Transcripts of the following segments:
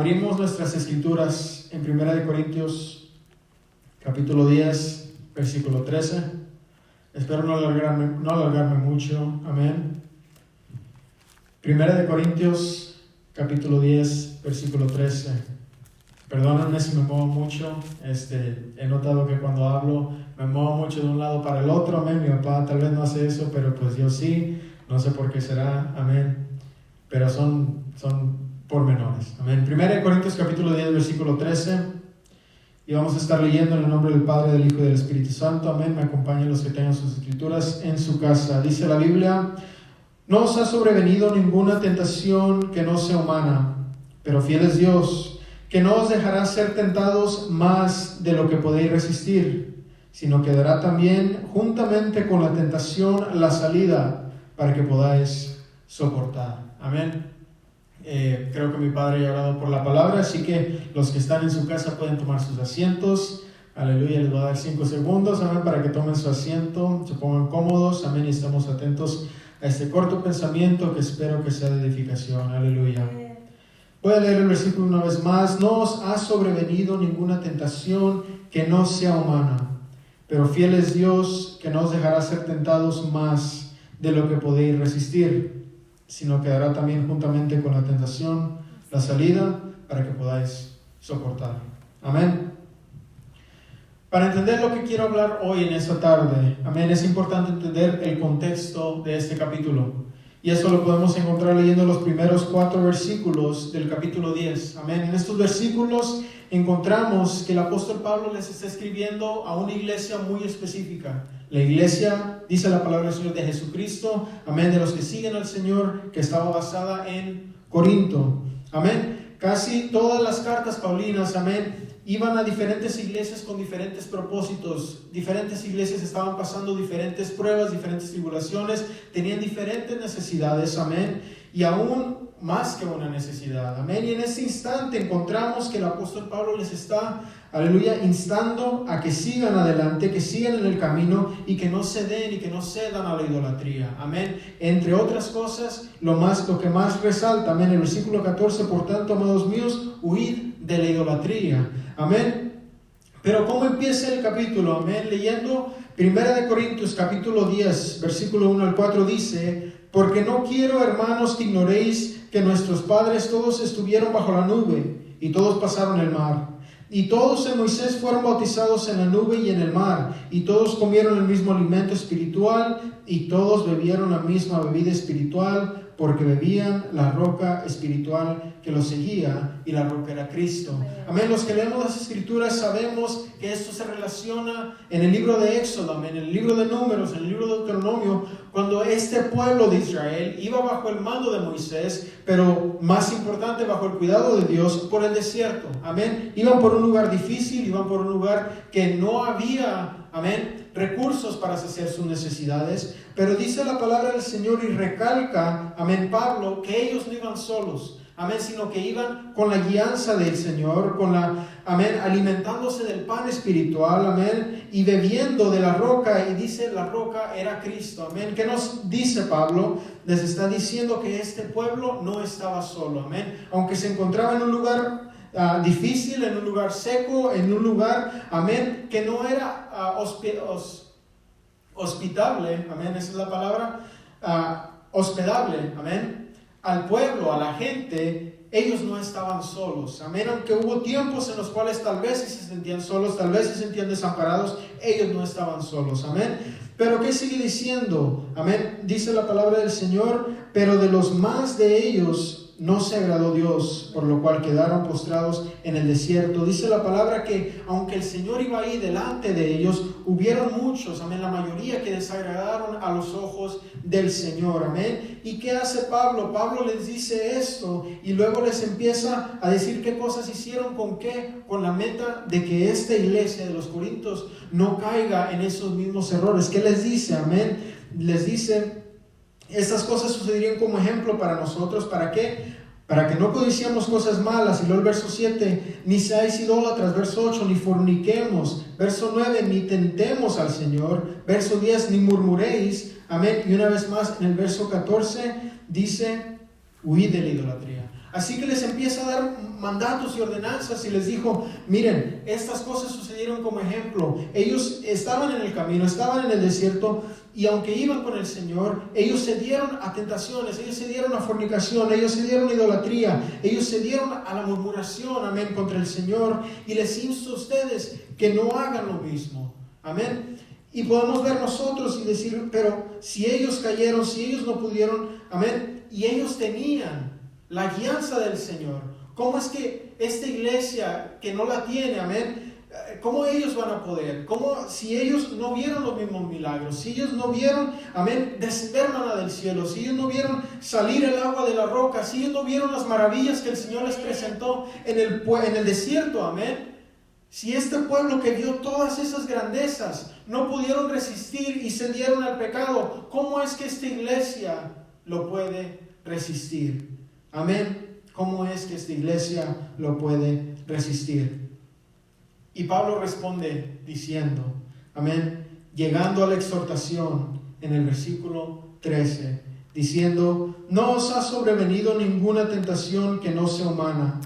Abrimos nuestras escrituras en 1 Corintios capítulo 10, versículo 13. Espero no alargarme mucho. Amén. 1 Corintios capítulo 10, versículo 13. Perdónenme si me muevo mucho. He notado que cuando hablo me muevo mucho de un lado para el otro. Amén. Mi papá tal vez no hace eso, pero pues yo sí. No sé por qué será. Amén. Pero son pormenores. Amén. 1 Corintios capítulo 10, versículo 13. Y vamos a estar leyendo en el nombre del Padre, del Hijo y del Espíritu Santo. Amén. Me acompañen los que tengan sus escrituras en su casa. Dice la Biblia: no os ha sobrevenido ninguna tentación que no sea humana, pero fiel es Dios, que no os dejará ser tentados más de lo que podéis resistir, sino que dará también juntamente con la tentación la salida para que podáis soportar. Amén. Creo que mi padre ya ha orado por la palabra, así que los que están en su casa pueden tomar sus asientos. Aleluya, les voy a dar 5 segundos, amén, para que tomen su asiento, se pongan cómodos, amén, y estemos atentos a este corto pensamiento que espero que sea de edificación. Aleluya. Voy a leer el versículo una vez más. No os ha sobrevenido ninguna tentación que no sea humana, pero fiel es Dios, que no os dejará ser tentados más de lo que podéis resistir, sino que dará también juntamente con la tentación la salida para que podáis soportar. Amén. Para entender lo que quiero hablar hoy en esta tarde, amén, es importante entender el contexto de este capítulo. Y eso lo podemos encontrar leyendo los primeros 4 versículos del capítulo 10. Amén. En estos versículos encontramos que el apóstol Pablo les está escribiendo a una iglesia muy específica. La iglesia, dice la palabra del Señor, de Jesucristo, amén, de los que siguen al Señor, que estaba basada en Corinto. Amén. Casi todas las cartas paulinas, amén, iban a diferentes iglesias con diferentes propósitos. Diferentes iglesias estaban pasando diferentes pruebas, diferentes tribulaciones, tenían diferentes necesidades, amén, y aún más que una necesidad, amén. Y en este instante encontramos que el apóstol Pablo les está, aleluya, instando a que sigan adelante, que sigan en el camino y que no se den y que no cedan a la idolatría, amén. Entre otras cosas, lo que más resalta, amén, el versículo 14, por tanto, amados míos, huid de la idolatría, amén. Pero ¿cómo empieza el capítulo? Amén. Leyendo 1 Corintios capítulo 10, versículo 1 al 4, dice: porque no quiero, hermanos, que ignoréis que nuestros padres todos estuvieron bajo la nube y todos pasaron el mar. Y todos en Moisés fueron bautizados en la nube y en el mar, y todos comieron el mismo alimento espiritual, y todos bebieron la misma bebida espiritual, porque bebían la roca espiritual que los seguía, y la roca era Cristo. Amén. Los que leemos las Escrituras sabemos que esto se relaciona en el libro de Éxodo, amén, en el libro de Números, en el libro de Deuteronomio, cuando este pueblo de Israel iba bajo el mando de Moisés, pero más importante, bajo el cuidado de Dios, por el desierto. Amén. Iban por un lugar difícil, iban por un lugar que no había, amén, recursos para hacer sus necesidades, pero dice la palabra del Señor y recalca, amén, Pablo, que ellos no iban solos, amén, sino que iban con la guianza del Señor, amén, alimentándose del pan espiritual, amén, y bebiendo de la roca, y dice la roca era Cristo, amén. ¿Qué nos dice Pablo? Les está diciendo que este pueblo no estaba solo, amén, aunque se encontraba en un lugar difícil, en un lugar seco, en un lugar, amén, que no era hospitable, amén, esa es la palabra, hospedable, amén, al pueblo, a la gente. Ellos no estaban solos, amén, aunque hubo tiempos en los cuales tal vez se sentían solos, tal vez se sentían desamparados, ellos no estaban solos, amén. Pero ¿qué sigue diciendo? Amén, dice la palabra del Señor: pero de los más de ellos no se agradó Dios, por lo cual quedaron postrados en el desierto. Dice la palabra que aunque el Señor iba ahí delante de ellos, hubieron muchos, amén, la mayoría que desagradaron a los ojos del Señor, amén. ¿Y qué hace Pablo? Pablo les dice esto y luego les empieza a decir qué cosas hicieron, con qué, con la meta de que esta iglesia de los Corintios no caiga en esos mismos errores. ¿Qué les dice? Amén. Les dice: estas cosas sucederían como ejemplo para nosotros. ¿Para qué? Para que no codiciemos cosas malas. Y luego el verso 7, ni seáis idólatras. Verso 8, ni forniquemos. Verso 9, ni tentemos al Señor. Verso 10, ni murmuréis. Amén. Y una vez más en el verso 14 dice: huid de la idolatría. Así que les empieza a dar mandatos y ordenanzas y les dijo, miren, estas cosas sucedieron como ejemplo. Ellos estaban en el camino, estaban en el desierto, y aunque iban con el Señor, ellos se dieron a tentaciones, ellos se dieron a fornicación, ellos se dieron a idolatría, ellos se dieron a la murmuración, amén, contra el Señor. Y les insto a ustedes que no hagan lo mismo, amén. Y podemos ver nosotros y decir, pero si ellos cayeron, si ellos no pudieron, amén, y ellos tenían la guianza del Señor, ¿cómo es que esta iglesia que no la tiene, amén, cómo ellos van a poder? ¿Cómo si ellos no vieron los mismos milagros? Si ellos no vieron, amén, descender maná del cielo, si ellos no vieron salir el agua de la roca, si ellos no vieron las maravillas que el Señor les presentó en el desierto, amén. Si este pueblo que vio todas esas grandezas no pudieron resistir y se dieron al pecado, ¿cómo es que esta iglesia lo puede resistir? Amén. ¿Cómo es que esta iglesia lo puede resistir? Y Pablo responde diciendo, amén, llegando a la exhortación en el versículo 13, diciendo, no os ha sobrevenido ninguna tentación que no sea humana,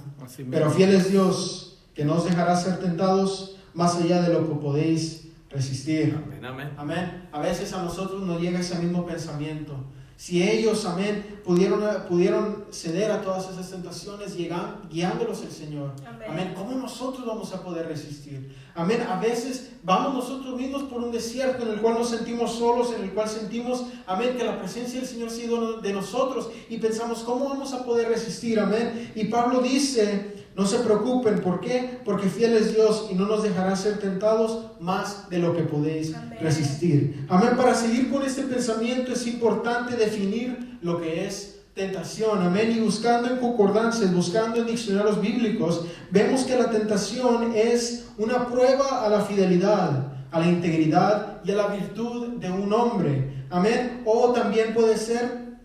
pero fiel es Dios, que no os dejará ser tentados más allá de lo que podéis resistir. Amén, amén. Amén. A veces a nosotros nos llega ese mismo pensamiento. Si ellos, amén, pudieron ceder a todas esas tentaciones, guiándolos el Señor, amén, ¿cómo nosotros vamos a poder resistir? Amén. A veces vamos nosotros mismos por un desierto en el cual nos sentimos solos, en el cual sentimos, amén, que la presencia del Señor ha sido de nosotros y pensamos, ¿cómo vamos a poder resistir? Amén. Y Pablo dice, no se preocupen, ¿por qué? Porque fiel es Dios y no nos dejará ser tentados más de lo que podéis resistir. Amén. Para seguir con este pensamiento es importante definir lo que es tentación. Amén. Y buscando en concordancias, buscando en diccionarios bíblicos, vemos que la tentación es una prueba a la fidelidad, a la integridad y a la virtud de un hombre. Amén. O también puede ser,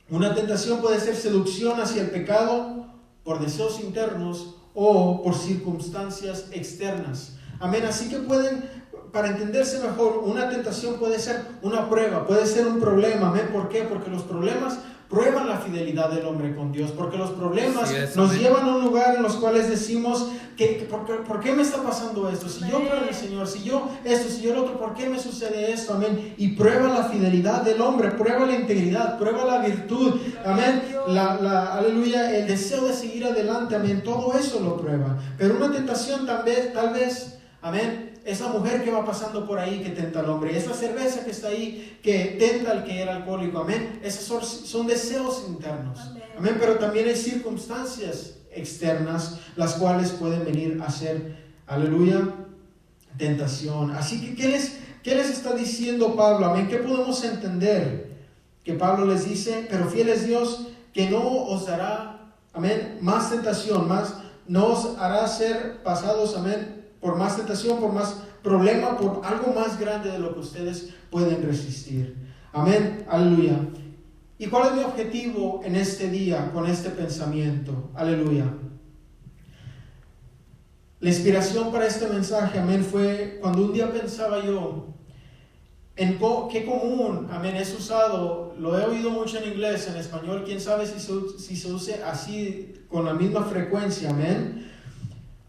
una tentación puede ser seducción hacia el pecado por deseos internos o por circunstancias externas. Amén. Así que para entenderse mejor, una tentación puede ser una prueba, puede ser un problema. Amén. ¿Por qué? Porque los problemas prueban la fidelidad del hombre con Dios, porque los problemas nos llevan a un lugar en los cuales decimos, ¿por qué me está pasando esto? Si yo creo en el Señor, si yo esto, si yo lo otro, ¿por qué me sucede esto? Amén. Y prueba la fidelidad del hombre, prueba la integridad, prueba la virtud, amén, aleluya, el deseo de seguir adelante, amén, todo eso lo prueba. Pero una tentación tal vez, amén, esa mujer que va pasando por ahí que tenta al hombre, esa cerveza que está ahí que tenta al que era alcohólico, amén, esos son deseos internos, amén, pero también hay circunstancias externas las cuales pueden venir a ser, aleluya, tentación. Así que ¿qué les está diciendo Pablo? Amén, ¿qué podemos entender? Que Pablo les dice, pero fiel es Dios que no os dará, amén, más tentación, no os hará ser pasados, amén, por más tentación, por más problema, por algo más grande de lo que ustedes pueden resistir. Amén, aleluya. ¿Y cuál es mi objetivo en este día con este pensamiento? Aleluya. La inspiración para este mensaje, amén, fue cuando un día pensaba yo en qué común, amén, es usado, lo he oído mucho en inglés, en español, quién sabe si se use así con la misma frecuencia, amén.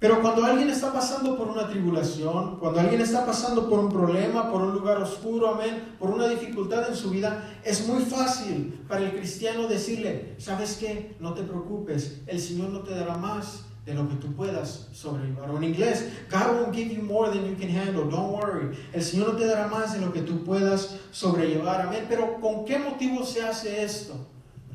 Pero cuando alguien está pasando por una tribulación, cuando alguien está pasando por un problema, por un lugar oscuro, amén, por una dificultad en su vida, es muy fácil para el cristiano decirle, ¿sabes qué? No te preocupes, el Señor no te dará más de lo que tú puedas sobrellevar. O en inglés, God won't give you more than you can handle, don't worry. El Señor no te dará más de lo que tú puedas sobrellevar, amén. Pero ¿con qué motivo se hace esto?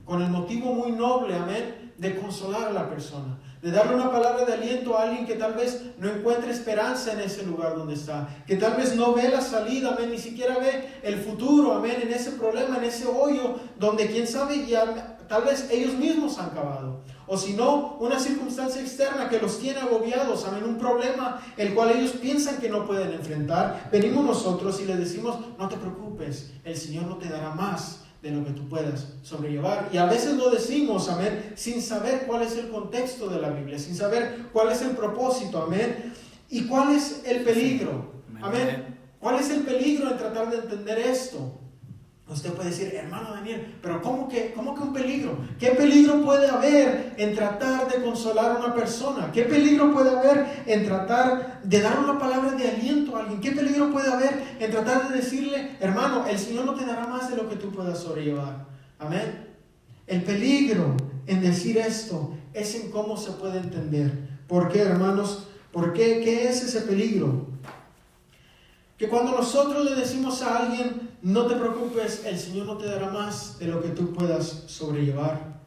Con el motivo muy noble, amén, de consolar a la persona, de darle una palabra de aliento a alguien que tal vez no encuentre esperanza en ese lugar donde está, que tal vez no ve la salida, amén, ni siquiera ve el futuro, amén, en ese problema, en ese hoyo, donde quién sabe ya tal vez ellos mismos han cavado, o si no, una circunstancia externa que los tiene agobiados, amén, un problema el cual ellos piensan que no pueden enfrentar. Venimos nosotros y les decimos, no te preocupes, el Señor no te dará más de lo que tú puedas sobrellevar. Y a veces lo decimos, amén, sin saber cuál es el contexto de la Biblia, sin saber cuál es el propósito, amén, y cuál es el peligro, amén. ¿Cuál es el peligro en tratar de entender esto? Usted puede decir, hermano Daniel, pero ¿cómo que un peligro? ¿Qué peligro puede haber en tratar de consolar a una persona? ¿Qué peligro puede haber en tratar de dar una palabra de aliento a alguien? ¿Qué peligro puede haber en tratar de decirle, hermano, el Señor no te dará más de lo que tú puedas sobrellevar? Amén. El peligro en decir esto es en cómo se puede entender. ¿Por qué, hermanos? ¿Por qué? ¿Qué es ese peligro? Que cuando nosotros le decimos a alguien, no te preocupes, el Señor no te dará más de lo que tú puedas sobrellevar.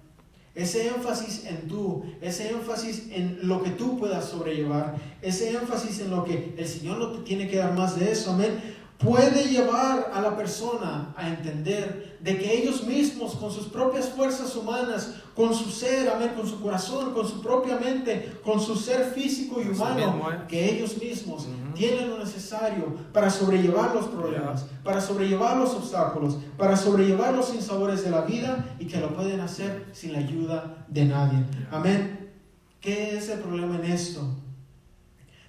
Ese énfasis en tú, ese énfasis en lo que tú puedas sobrellevar, ese énfasis en lo que el Señor no te tiene que dar más de eso, amén, puede llevar a la persona a entender de que ellos mismos, con sus propias fuerzas humanas, con su ser, amén, con su corazón, con su propia mente, con su ser físico y humano, que ellos mismos tienen lo necesario para sobrellevar los problemas, para sobrellevar los obstáculos, para sobrellevar los sinsabores de la vida, y que lo pueden hacer sin la ayuda de nadie. Amén. ¿Qué es el problema en esto?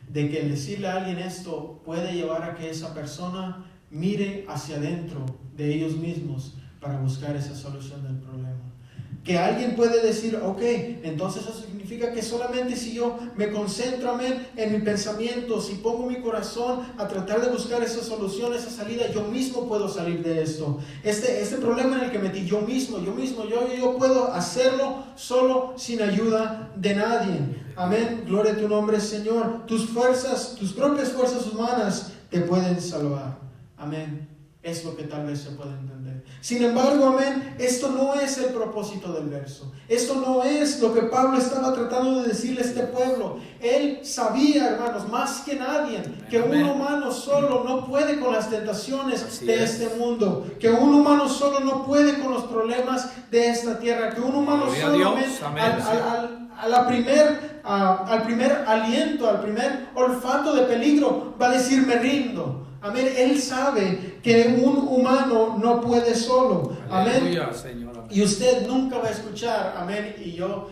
De que el decirle a alguien esto puede llevar a que esa persona mire hacia adentro de ellos mismos para buscar esa solución del problema. Que alguien puede decir, ok, entonces eso significa que solamente si yo me concentro, amén, en mi pensamiento, si pongo mi corazón a tratar de buscar esa solución, esa salida, yo mismo puedo salir de esto. Este problema en el que metí, yo puedo hacerlo solo sin ayuda de nadie. Amén, gloria a tu nombre, Señor. Tus propias fuerzas humanas te pueden salvar. Amén. Es lo que tal vez se puede entender. Sin embargo, amén, esto no es el propósito del verso. Esto no es lo que Pablo estaba tratando de decirle a este pueblo. Él sabía, hermanos, más que nadie, que un humano solo no puede con las tentaciones de este mundo, que un humano solo no puede con los problemas de esta tierra, que un humano solo, al primer aliento, al primer olfato de peligro, va a decir, me rindo. Amén. Él sabe que un humano no puede solo. Amén. Aleluya, Señor. Y usted nunca va a escuchar. Amén. Y yo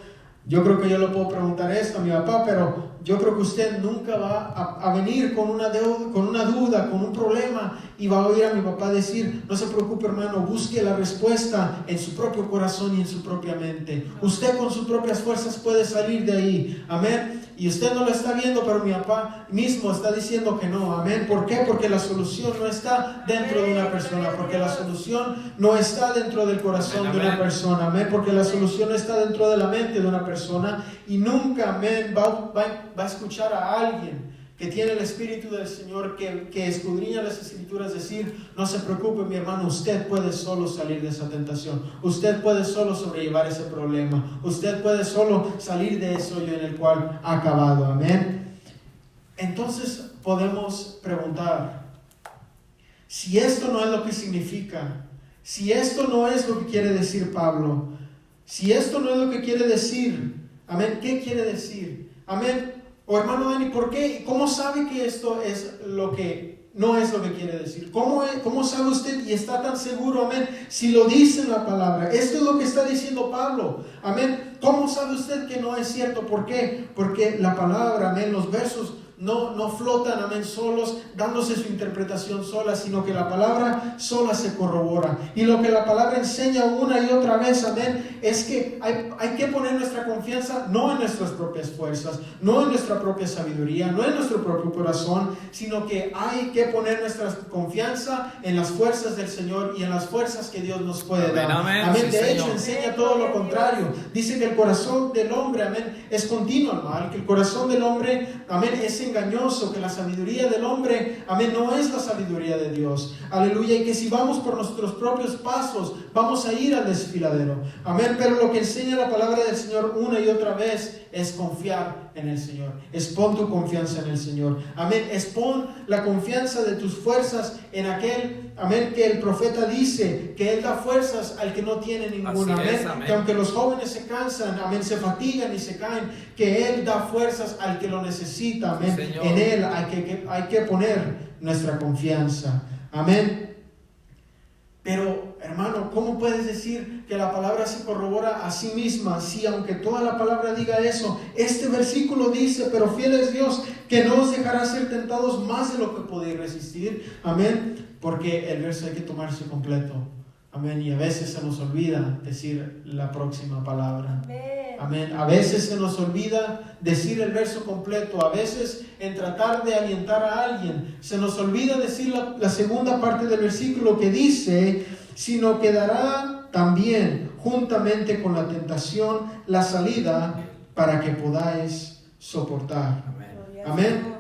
creo que yo le puedo preguntar esto a mi papá, pero yo creo que usted nunca va a venir con una duda, con un problema, y va a oír a mi papá decir, no se preocupe, hermano, busque la respuesta en su propio corazón y en su propia mente. Usted con sus propias fuerzas puede salir de ahí. Amén. Y usted no lo está viendo, pero mi papá mismo está diciendo que no. Amén. ¿Por qué? Porque la solución no está dentro de una persona, porque la solución no está dentro del corazón de una persona. Amén. Porque la solución está dentro de la mente de una persona, y nunca, amén, va a escuchar a alguien que tiene el Espíritu del Señor, que escudriña las Escrituras, decir, no se preocupe, mi hermano, usted puede solo salir de esa tentación, usted puede solo sobrellevar ese problema, usted puede solo salir de ese hoyo en el cual ha acabado. Amén. Entonces podemos preguntar, si esto no es lo que significa, si esto no es lo que quiere decir Pablo, si esto no es lo que quiere decir, amén, ¿qué quiere decir? Amén. O hermano Dani, ¿por qué? ¿Cómo sabe que esto es lo que no es lo que quiere decir? ¿Cómo sabe usted y está tan seguro, amén, si lo dice en la palabra? Esto es lo que está diciendo Pablo, amén. ¿Cómo sabe usted que no es cierto? ¿Por qué? Porque la palabra, amén, los versos no flotan, amén, solos, dándose su interpretación sola, sino que la palabra sola se corrobora. Y lo que la palabra enseña una y otra vez, amén, es que hay que poner nuestra confianza no en nuestras propias fuerzas, no en nuestra propia sabiduría, no en nuestro propio corazón, sino que hay que poner nuestra confianza en las fuerzas del Señor y en las fuerzas que Dios nos puede dar. Amén. Sí, de hecho, Señor, enseña todo lo contrario. Dice que el corazón del hombre, amén, es continuo al mal, que el corazón del hombre, amén, es engañoso, que la sabiduría del hombre, amén, no es la sabiduría de Dios. Aleluya. Y que si vamos por nuestros propios pasos, vamos a ir al desfiladero. Amén. Pero lo que enseña la palabra del Señor una y otra vez es confiar en el Señor. Es pon tu confianza en el Señor. Amén. Es pon la confianza de tus fuerzas en aquel, amén, que el profeta dice que Él da fuerzas al que no tiene ninguna. Amén. Que aunque los jóvenes se cansan, amén, se fatigan y se caen, que Él da fuerzas al que lo necesita. Amén. Sí, en Él hay que poner nuestra confianza. Amén. Pero, hermano, ¿cómo puedes decir que la palabra se corrobora a sí misma si aunque toda la palabra diga eso, este versículo dice, pero fiel es Dios que no os dejará ser tentados más de lo que podéis resistir? Amén. Porque el verso hay que tomarse completo. Amén. Y a veces se nos olvida decir la próxima palabra. Amén. Amén. A veces se nos olvida decir el verso completo. A veces en tratar de alientar a alguien se nos olvida decir la segunda parte del versículo que dice: sino que dará también juntamente con la tentación la salida para que podáis soportar. Amén.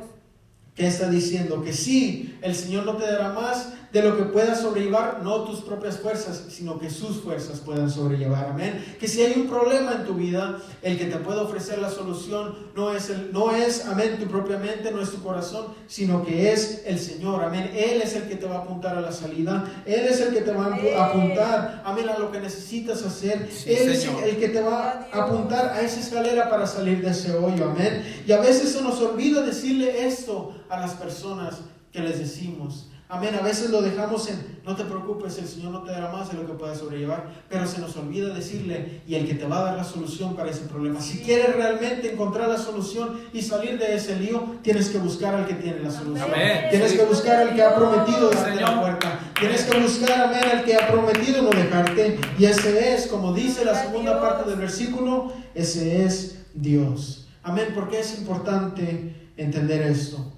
¿Qué está diciendo? Que sí, el Señor no te dará más de lo que puedas sobrellevar, no tus propias fuerzas, sino que sus fuerzas puedan sobrellevar. Amén. Que si hay un problema en tu vida, el que te puede ofrecer la solución no es, amén, tu propia mente, no es tu corazón, sino que es el Señor. Amén. Él es el que te va a apuntar a la salida. Él es el que te va a apuntar, amén, a lo que necesitas hacer. Sí, Él Señor. es el que te va a apuntar a esa escalera para salir de ese hoyo. Amén. Y a veces se nos olvida decirle esto a las personas que les decimos. Amén. A veces lo dejamos en: no te preocupes, el Señor no te dará más de lo que puedas sobrellevar. Pero se nos olvida decirle: y el que te va a dar la solución para ese problema. Si quieres realmente encontrar la solución y salir de ese lío, tienes que buscar al que tiene la solución. Amén. Tienes que buscar al que ha prometido darte la Señor. puerta. Tienes que buscar, amén, al que ha prometido no dejarte. Y ese es, como dice la segunda parte del versículo, ese es Dios. Amén. ¿Por qué es importante entender esto?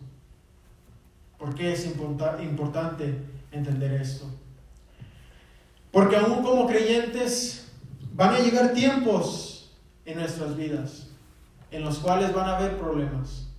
¿Por qué es importante entender esto? Porque aún como creyentes van a llegar tiempos en nuestras vidas en los cuales van a haber problemas.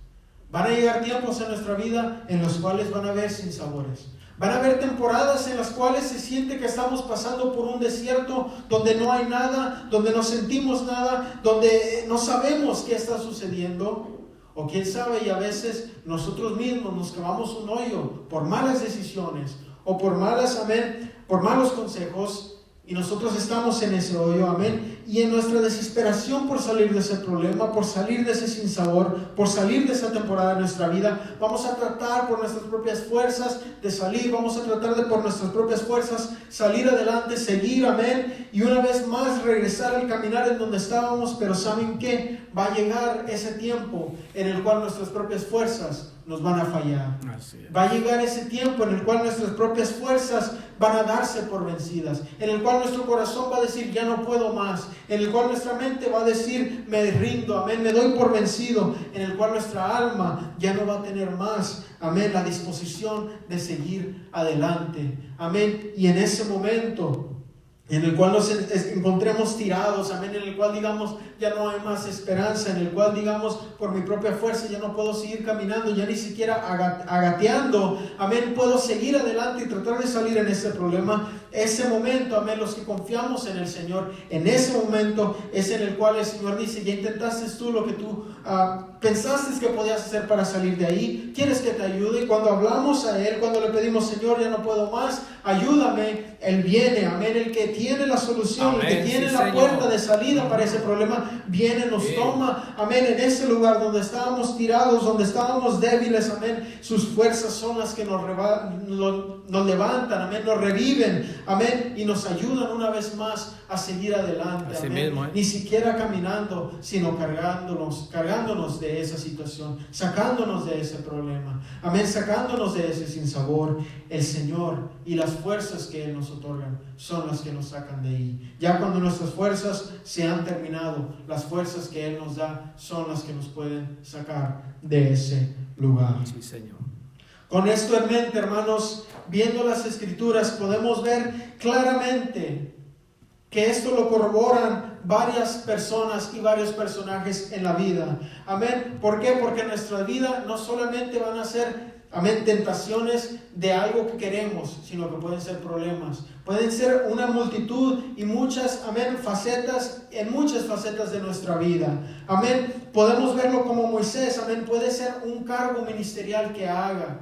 Van a llegar tiempos en nuestra vida en los cuales van a haber sinsabores. Van a haber temporadas en las cuales se siente que estamos pasando por un desierto donde no hay nada, donde no sentimos nada, donde no sabemos qué está sucediendo. O quién sabe, y a veces nosotros mismos nos cavamos un hoyo por malas decisiones o por malos consejos, y nosotros estamos en ese hoyo, amén. Y en nuestra desesperación por salir de ese problema, por salir de ese sinsabor, por salir de esa temporada de nuestra vida, vamos a tratar por nuestras propias fuerzas de salir, vamos a tratar de por nuestras propias fuerzas salir adelante, seguir, amén. Y una vez más regresar al caminar en donde estábamos, pero ¿saben qué? Va a llegar ese tiempo en el cual nuestras propias fuerzas nos van a fallar. Va a llegar ese tiempo en el cual nuestras propias fuerzas van a darse por vencidas, en el cual nuestro corazón va a decir: ya no puedo más, en el cual nuestra mente va a decir: me rindo, amén, me doy por vencido, en el cual nuestra alma ya no va a tener más, amén, la disposición de seguir adelante, amén. Y en ese momento en el cual nos encontremos tirados, amén, en el cual digamos: ya no hay más esperanza, en el cual digamos: por mi propia fuerza ya no puedo seguir caminando, ya ni siquiera agateando, amén, puedo seguir adelante y tratar de salir en ese problema. Ese momento, amén, los que confiamos en el Señor, en ese momento es en el cual el Señor dice: ya intentaste tú lo que tú pensaste que podías hacer para salir de ahí, ¿quieres que te ayude? Y cuando hablamos a Él, cuando le pedimos: Señor, ya no puedo más, ayúdame, Él viene, amén. El que tiene la solución, amén, el que tiene sí, la Señor. puerta de salida para ese problema, viene, nos sí. toma, amén, en ese lugar donde estábamos tirados, donde estábamos débiles, amén. Sus fuerzas son las que nos levantan, amén, nos reviven, amén, y nos ayudan una vez más a seguir adelante, Así amén. mismo, Ni siquiera caminando, sino cargándonos de esa situación, sacándonos de ese problema, amén, sacándonos de ese sinsabor. El Señor y las fuerzas que Él nos otorgan son las que nos sacan de ahí. Ya cuando nuestras fuerzas se han terminado, las fuerzas que Él nos da son las que nos pueden sacar de ese lugar. Sí, Señor. Con esto en mente, hermanos, viendo las Escrituras, podemos ver claramente que esto lo corroboran varias personas y varios personajes en la vida. Amén. ¿Por qué? Porque en nuestra vida no solamente van a ser, amén, tentaciones de algo que queremos, sino que pueden ser problemas. Pueden ser una multitud y muchas, amén, facetas, en muchas facetas de nuestra vida. Amén. Podemos verlo como Moisés, amén. Puede ser un cargo ministerial que haya,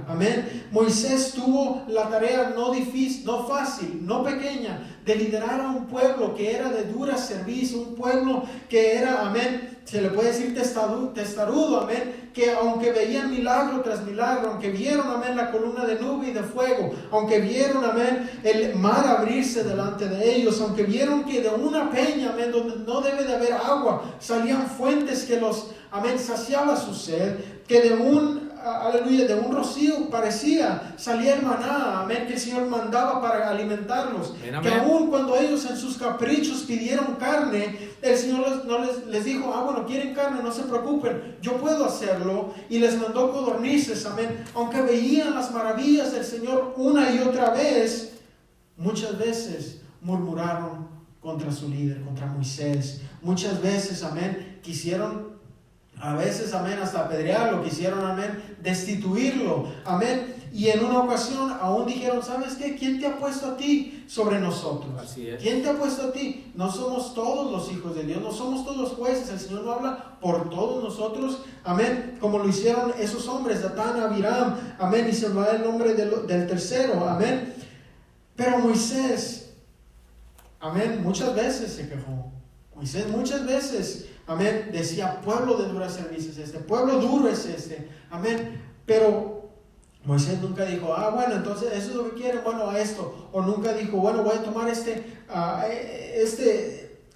amén. Moisés tuvo la tarea no difícil, no fácil, no pequeña, de liderar a un pueblo que era de dura servicio, un pueblo que era, amén, se le puede decir testarudo, amén, que aunque veían milagro tras milagro, aunque vieron, amén, la columna de nube y de fuego, aunque vieron, amén, el mar abrirse delante de ellos, aunque vieron que de una peña, amén, donde no debe de haber agua, salían fuentes que los, amén, saciaba su sed, que de un aleluya, de un rocío parecía, salía el maná, amén, que el Señor mandaba para alimentarlos. Amén, que amén. aún cuando ellos en sus caprichos pidieron carne, el Señor les dijo, bueno, quieren carne, no se preocupen, yo puedo hacerlo, y les mandó codornices, amén. Aunque veían las maravillas del Señor una y otra vez, muchas veces murmuraron contra su líder, contra Moisés. Muchas veces, amén, quisieron, a veces, amén, hasta apedrearlo, quisieron, amén, destituirlo, amén. Y en una ocasión aún dijeron, ¿sabes qué? ¿Quién te ha puesto a ti sobre nosotros? Así es. ¿Quién te ha puesto a ti? No somos todos los hijos de Dios, no somos todos jueces, el Señor no habla por todos nosotros, amén, como lo hicieron esos hombres, Datán, Abiram, amén, y se va el nombre del tercero, amén. Pero Moisés, amén, muchas veces se quejó. Moisés muchas veces, amén, decía, pueblo de duras cervices es este, pueblo duro es este, amén. Pero Moisés nunca dijo, bueno, entonces eso es lo que quieren, bueno, a esto. O nunca dijo, bueno, voy a tomar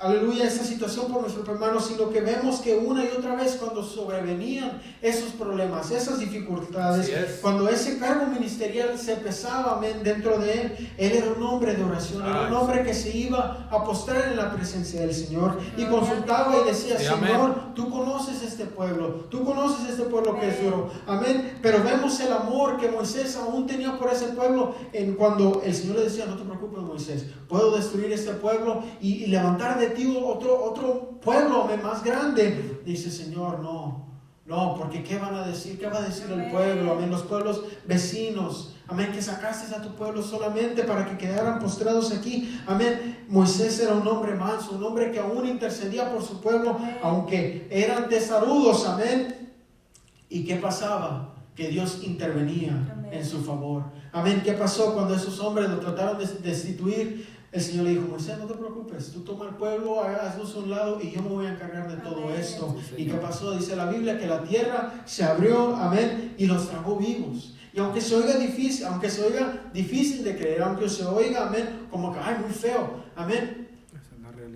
aleluya, esta situación por nuestros hermanos, sino que vemos que una y otra vez cuando sobrevenían esos problemas, esas dificultades, cuando ese cargo ministerial se pesaba, amén, dentro de él era un hombre de oración, era un hombre que se iba a postrar en la presencia del Señor y consultaba y decía, Señor, tú conoces este pueblo que es duro, amén. Pero vemos el amor que Moisés aún tenía por ese pueblo cuando el Señor le decía, no te preocupes, Moisés, puedo destruir este pueblo y levantar de ti otro pueblo más grande. Dice, Señor, no, porque ¿qué van a decir? ¿Qué va a decir el pueblo? Amén, los pueblos vecinos, amén, que sacaste a tu pueblo solamente para que quedaran postrados aquí, amén. Moisés era un hombre manso, un hombre que aún intercedía por su pueblo, aunque eran testarudos, amén. ¿Y qué pasaba? Que Dios intervenía en su favor, amén. ¿Qué pasó cuando esos hombres lo trataron de destituir? El Señor le dijo, Moisés, no te preocupes, tú toma el pueblo, hazlos a un lado y yo me voy a encargar de todo esto. ¿Y qué pasó? Dice la Biblia que la tierra se abrió, amén, y los tragó vivos. Y aunque se oiga difícil de creer, aunque se oiga, amén, como que, muy feo, amén,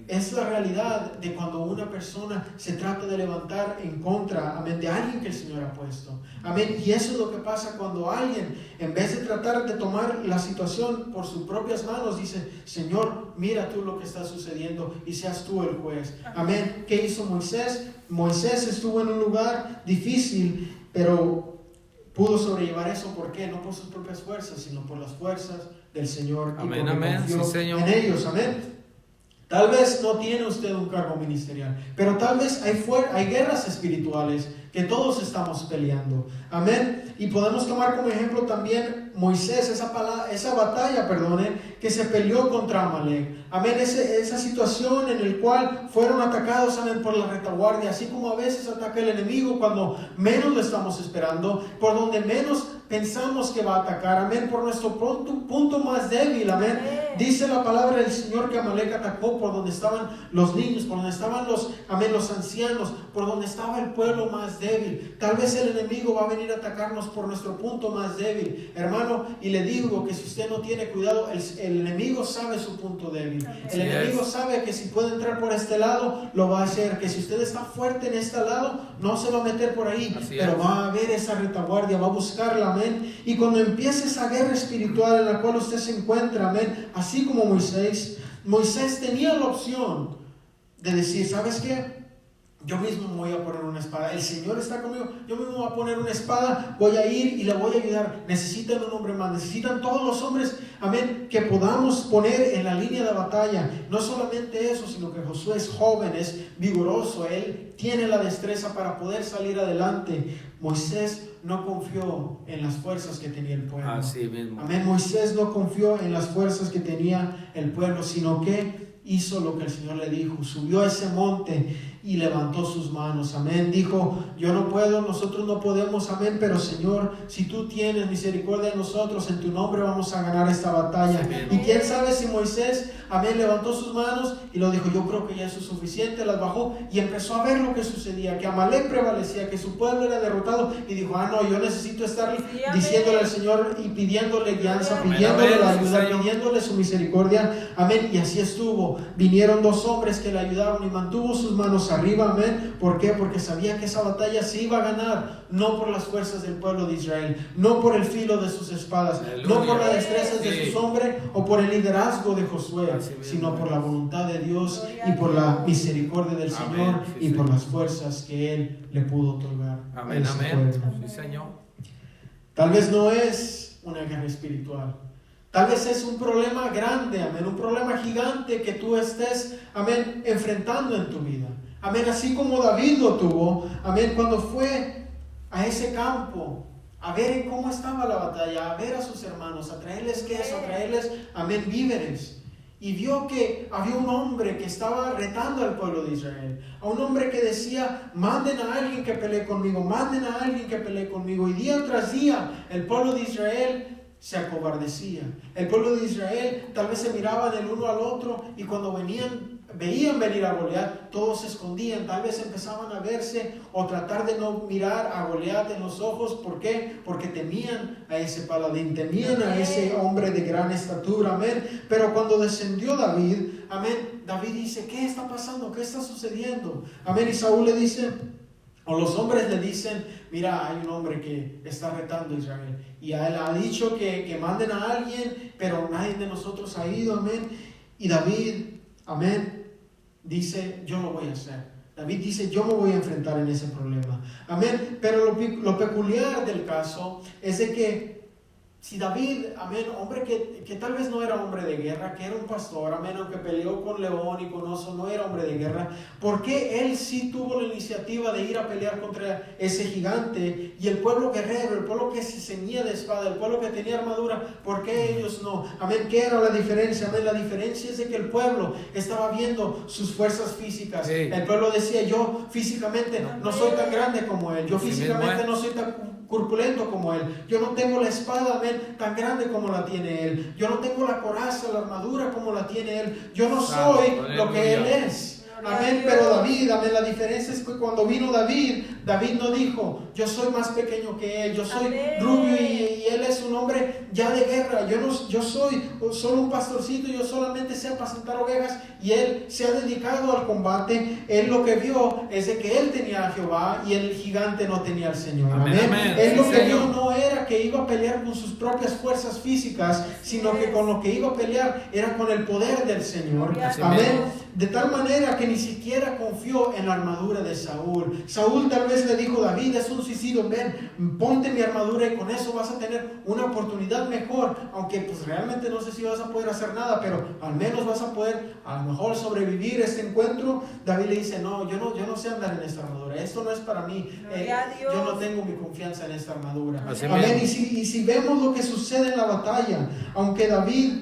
es la realidad de cuando una persona se trata de levantar en contra, amén, de alguien que el Señor ha puesto, amén. Y eso es lo que pasa cuando alguien, en vez de tratar de tomar la situación por sus propias manos, dice, Señor, mira tú lo que está sucediendo y seas tú el juez, amén. ¿Qué hizo Moisés? Moisés estuvo en un lugar difícil, pero pudo sobrellevar eso. ¿Por qué? No por sus propias fuerzas, sino por las fuerzas del Señor. Amén, amén, confió sí, Señor, en ellos, amén. Tal vez no tiene usted un cargo ministerial, pero tal vez hay guerras espirituales que todos estamos peleando, amén. Y podemos tomar como ejemplo también Moisés, esa batalla, que se peleó contra Amalek, amén. Esa situación en la cual fueron atacados, amén, por la retaguardia, así como a veces ataca el enemigo cuando menos lo estamos esperando, por donde menos pensamos que va a atacar, amén, por nuestro punto más débil, amén. Dice la palabra del Señor que Amalek atacó por donde estaban los niños, por donde estaban los ancianos, por donde estaba el pueblo más débil. Tal vez el enemigo va a venir a atacarnos por nuestro punto más débil, hermano, y le digo que si usted no tiene cuidado, el enemigo sabe su punto débil. El enemigo sabe que si puede entrar por este lado, lo va a hacer, que si usted está fuerte en este lado, no se va a meter por ahí, pero va a haber esa retaguardia, va a buscarla, amén. Y cuando empiece esa guerra espiritual en la cual usted se encuentra, amén, así como Moisés tenía la opción de decir, ¿sabes qué? Yo mismo me voy a poner una espada, el Señor está conmigo, yo mismo voy a poner una espada, voy a ir y le voy a ayudar. Necesitan un hombre más, necesitan todos los hombres, amén, que podamos poner en la línea de batalla. No solamente eso, sino que Josué es joven, es vigoroso, él tiene la destreza para poder salir adelante. Moisés no confió en las fuerzas que tenía el pueblo. Así mismo. Amén. Moisés no confió en las fuerzas que tenía el pueblo, sino que hizo lo que el Señor le dijo. Subió a ese monte y levantó sus manos, amén. Dijo, yo no puedo, nosotros no podemos, amén, pero Señor, si tú tienes misericordia de nosotros, en tu nombre vamos a ganar esta batalla. Amén. Y quién sabe si Moisés, amén, levantó sus manos y lo dijo, yo creo que ya eso es suficiente, las bajó y empezó a ver lo que sucedía, que Amalek prevalecía, que su pueblo era derrotado, y dijo, no, yo necesito estar diciéndole al Señor y pidiéndole guianza, pidiéndole la ayuda, pidiéndole su misericordia, amén. Y así estuvo. Vinieron dos hombres que le ayudaron y mantuvo sus manos arriba, amén. ¿Por qué? Porque sabía que esa batalla se iba a ganar, no por las fuerzas del pueblo de Israel, no por el filo de sus espadas, Aleluya. no por las destrezas de sus hombres o por el liderazgo de Josué, Así mismo sino por es. la voluntad de Dios y por la misericordia del Amén. Señor Sí, y por Señor. las fuerzas que Él le pudo otorgar a Amén, ese amén. pueblo. Sí, Señor. Tal vez no es una guerra espiritual. Tal vez es un problema grande, amén, un problema gigante que tú estés, amén, enfrentando en tu vida. Amén, así como David lo tuvo, amén, cuando fue a ese campo, a ver cómo estaba la batalla, a ver a sus hermanos, a traerles queso, a traerles, amén, víveres. Y vio que había un hombre que estaba retando al pueblo de Israel. A un hombre que decía, manden a alguien que pelee conmigo, manden a alguien que pelee conmigo. Y día tras día el pueblo de Israel se acobardecía. El pueblo de Israel tal vez se miraban el uno al otro y cuando veían venir a Goliat, todos se escondían, tal vez empezaban a verse o tratar de no mirar a Goliat en los ojos. ¿Por qué? Porque temían a ese paladín, temían a ese hombre de gran estatura, amén. Pero cuando descendió David, amén, David dice, ¿qué está pasando? ¿Qué está sucediendo? Amén, y Saúl le dice, o los hombres le dicen, mira, hay un hombre que está retando a Israel y a él ha dicho que manden a alguien, pero nadie de nosotros ha ido, amén. Y David, amén, dice, yo lo voy a hacer. David dice, yo me voy a enfrentar en ese problema, amén. Pero lo peculiar del caso es de que si David, amén, hombre que tal vez no era hombre de guerra, que era un pastor, amén, aunque peleó con león y con oso, no era hombre de guerra, ¿por qué él sí tuvo la iniciativa de ir a pelear contra ese gigante? Y el pueblo guerrero, el pueblo que se ceñía de espada, el pueblo que tenía armadura, ¿por qué ellos no? Amén, ¿qué era la diferencia? Amén, la diferencia es de que el pueblo estaba viendo sus fuerzas físicas. Sí. El pueblo decía, yo físicamente no soy tan grande como él, yo Así físicamente mismo no soy tan corpulento como él, yo no tengo la espada, amén, tan grande como la tiene él, yo no tengo la coraza, la armadura como la tiene él, yo no soy lo que él es. Amén, pero David, amén, la diferencia es que cuando vino David no dijo, yo soy más pequeño que él, yo soy rubio y él es un hombre ya de guerra, yo soy solo un pastorcito, yo solamente sé apacentar ovejas, y él se ha dedicado al combate. Él lo que vio es de que él tenía a Jehová y el gigante no tenía al Señor, amén, amén. Él lo que vio no era que iba a pelear con sus propias fuerzas físicas, sino que con lo que iba a pelear era con el poder del Señor, amén. De tal manera que ni siquiera confió en la armadura de Saúl. Saúl tal vez le dijo, David, es un suicidio, ven, ponte mi armadura y con eso vas a tener una oportunidad mejor, aunque pues realmente no sé si vas a poder hacer nada, pero al menos vas a poder a lo mejor sobrevivir este encuentro. David le dice, no, yo no sé andar en esta armadura, esto no es para mí, yo no tengo mi confianza en esta armadura. Amén. Y si vemos lo que sucede en la batalla, aunque David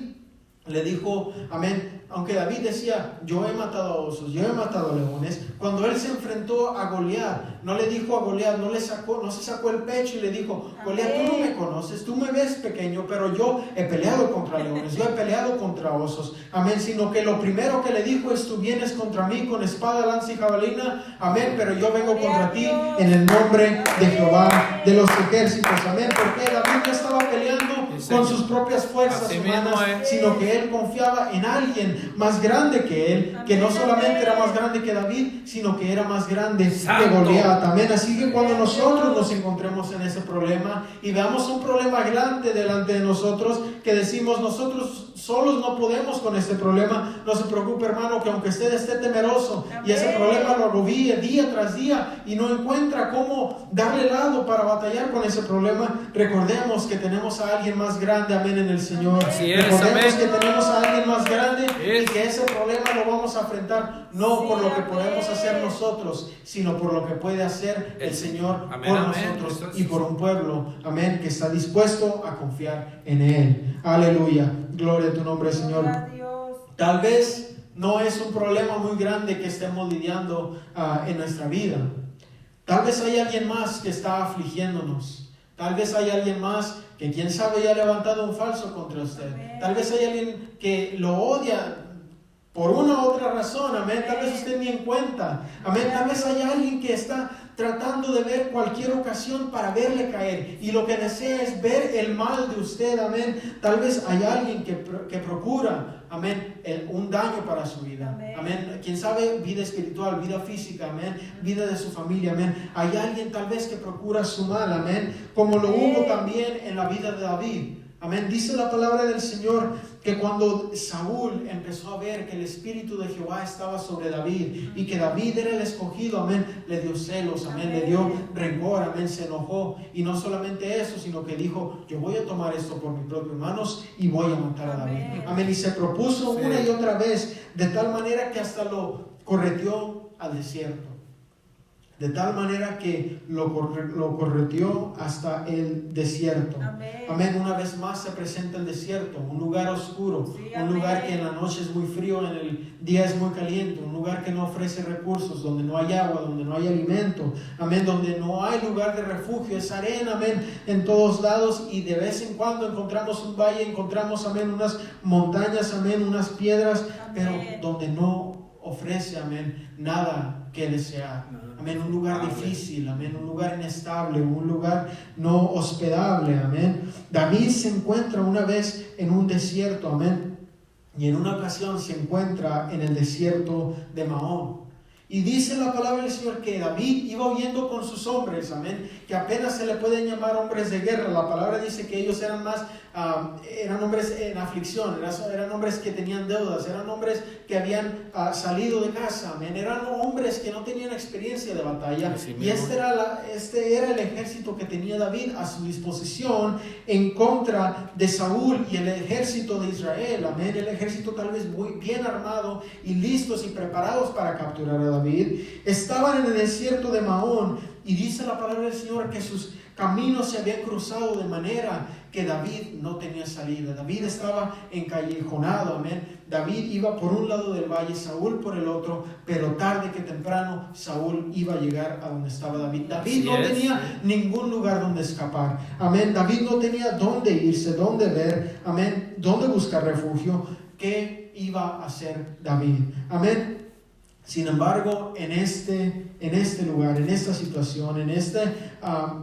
le dijo, amén, aunque David decía, yo he matado a osos, yo he matado a leones, cuando él se enfrentó a Goliat, no le dijo a Goliat, no se sacó el pecho y le dijo, Goliat, tú no me conoces, tú me ves pequeño, pero yo he peleado contra leones, yo he peleado contra osos, amén, sino que lo primero que le dijo es, tú vienes contra mí con espada, lanza y jabalina, amén, pero yo vengo contra ti en el nombre de Jehová de los ejércitos, amén, porque David no estaba peleando con sus propias fuerzas humanas, sino que él confiaba en alguien más grande que él, que no solamente era más grande que David, sino que era más grande que Goliat, amén. Así que cuando nosotros nos encontremos en ese problema y veamos un problema grande delante de nosotros, que decimos, nosotros solos no podemos con este problema, no se preocupe, hermano, que aunque usted esté temeroso y ese problema lo agobie día tras día y no encuentra cómo darle lado para batallar con ese problema, recordemos que tenemos a alguien más grande, amén, en el Señor. Recordemos que tenemos a alguien más grande y que ese problema lo vamos a enfrentar no por lo que podemos hacer nosotros, sino por lo que puede hacer el Señor por nosotros y por un pueblo, amén, que está dispuesto a confiar en Él. Aleluya, gloria a tu nombre, Señor. Tal vez no es un problema muy grande que estemos lidiando en nuestra vida. Tal vez hay alguien más que está afligiéndonos. Tal vez hay alguien más que quién sabe ya ha levantado un falso contra usted. Tal vez hay alguien que lo odia por una u otra razón, amén. Tal vez usted ni en cuenta, amén. Tal vez hay alguien que está tratando de ver cualquier ocasión para verle caer y lo que desea es ver el mal de usted, amén. Tal vez hay alguien que procura amén, un daño para su vida, amén. Quién sabe, vida espiritual, vida física, amén, vida de su familia, amén. Hay alguien tal vez que procura su mal, amén, como lo hubo también en la vida de David. Amén. Dice la palabra del Señor que cuando Saúl empezó a ver que el Espíritu de Jehová estaba sobre David y que David era el escogido, amén, le dio celos, amén, le dio rencor, amén, se enojó. Y no solamente eso, sino que dijo, yo voy a tomar esto por mis propias manos y voy a matar a David. Amén. Y se propuso una y otra vez, de tal manera que hasta lo correteó al desierto. De tal manera que lo correteó hasta el desierto. Amén. Una vez más se presenta el desierto, un lugar oscuro, un lugar que en la noche es muy frío, en el día es muy caliente, un lugar que no ofrece recursos, donde no hay agua, donde no hay alimento. Amén. Donde no hay lugar de refugio, es arena, amén, en todos lados, y de vez en cuando encontramos un valle, encontramos, amén, unas montañas, amén, unas piedras, pero donde no ofrece, amén, nada que desear. Amén, un lugar difícil, amén, un lugar inestable, un lugar no hospedable, amén. David se encuentra una vez en un desierto, amén, y en una ocasión se encuentra en el desierto de Maón. Y dice la palabra del Señor que David iba huyendo con sus hombres, amén, que apenas se le pueden llamar hombres de guerra. La palabra dice que ellos eran más, eran hombres en aflicción, eran hombres que tenían deudas, eran hombres que habían salido de casa, amén, eran hombres que no tenían experiencia de batalla. Y este era el ejército que tenía David a su disposición en contra de Saúl y el ejército de Israel, amén, el ejército tal vez muy bien armado y listos y preparados para capturar a David. Estaban en el desierto de Maón, y dice la palabra del Señor que sus caminos se habían cruzado de manera que David no tenía salida. David estaba encallejonado, amén. David iba por un lado del valle, Saúl por el otro, pero tarde que temprano Saúl iba a llegar a donde estaba David. David no tenía ningún lugar donde escapar, amén. David no tenía dónde irse, dónde ver, amén, dónde buscar refugio. ¿Qué iba a hacer David? Amén. Sin embargo, en este lugar, en esta situación, en este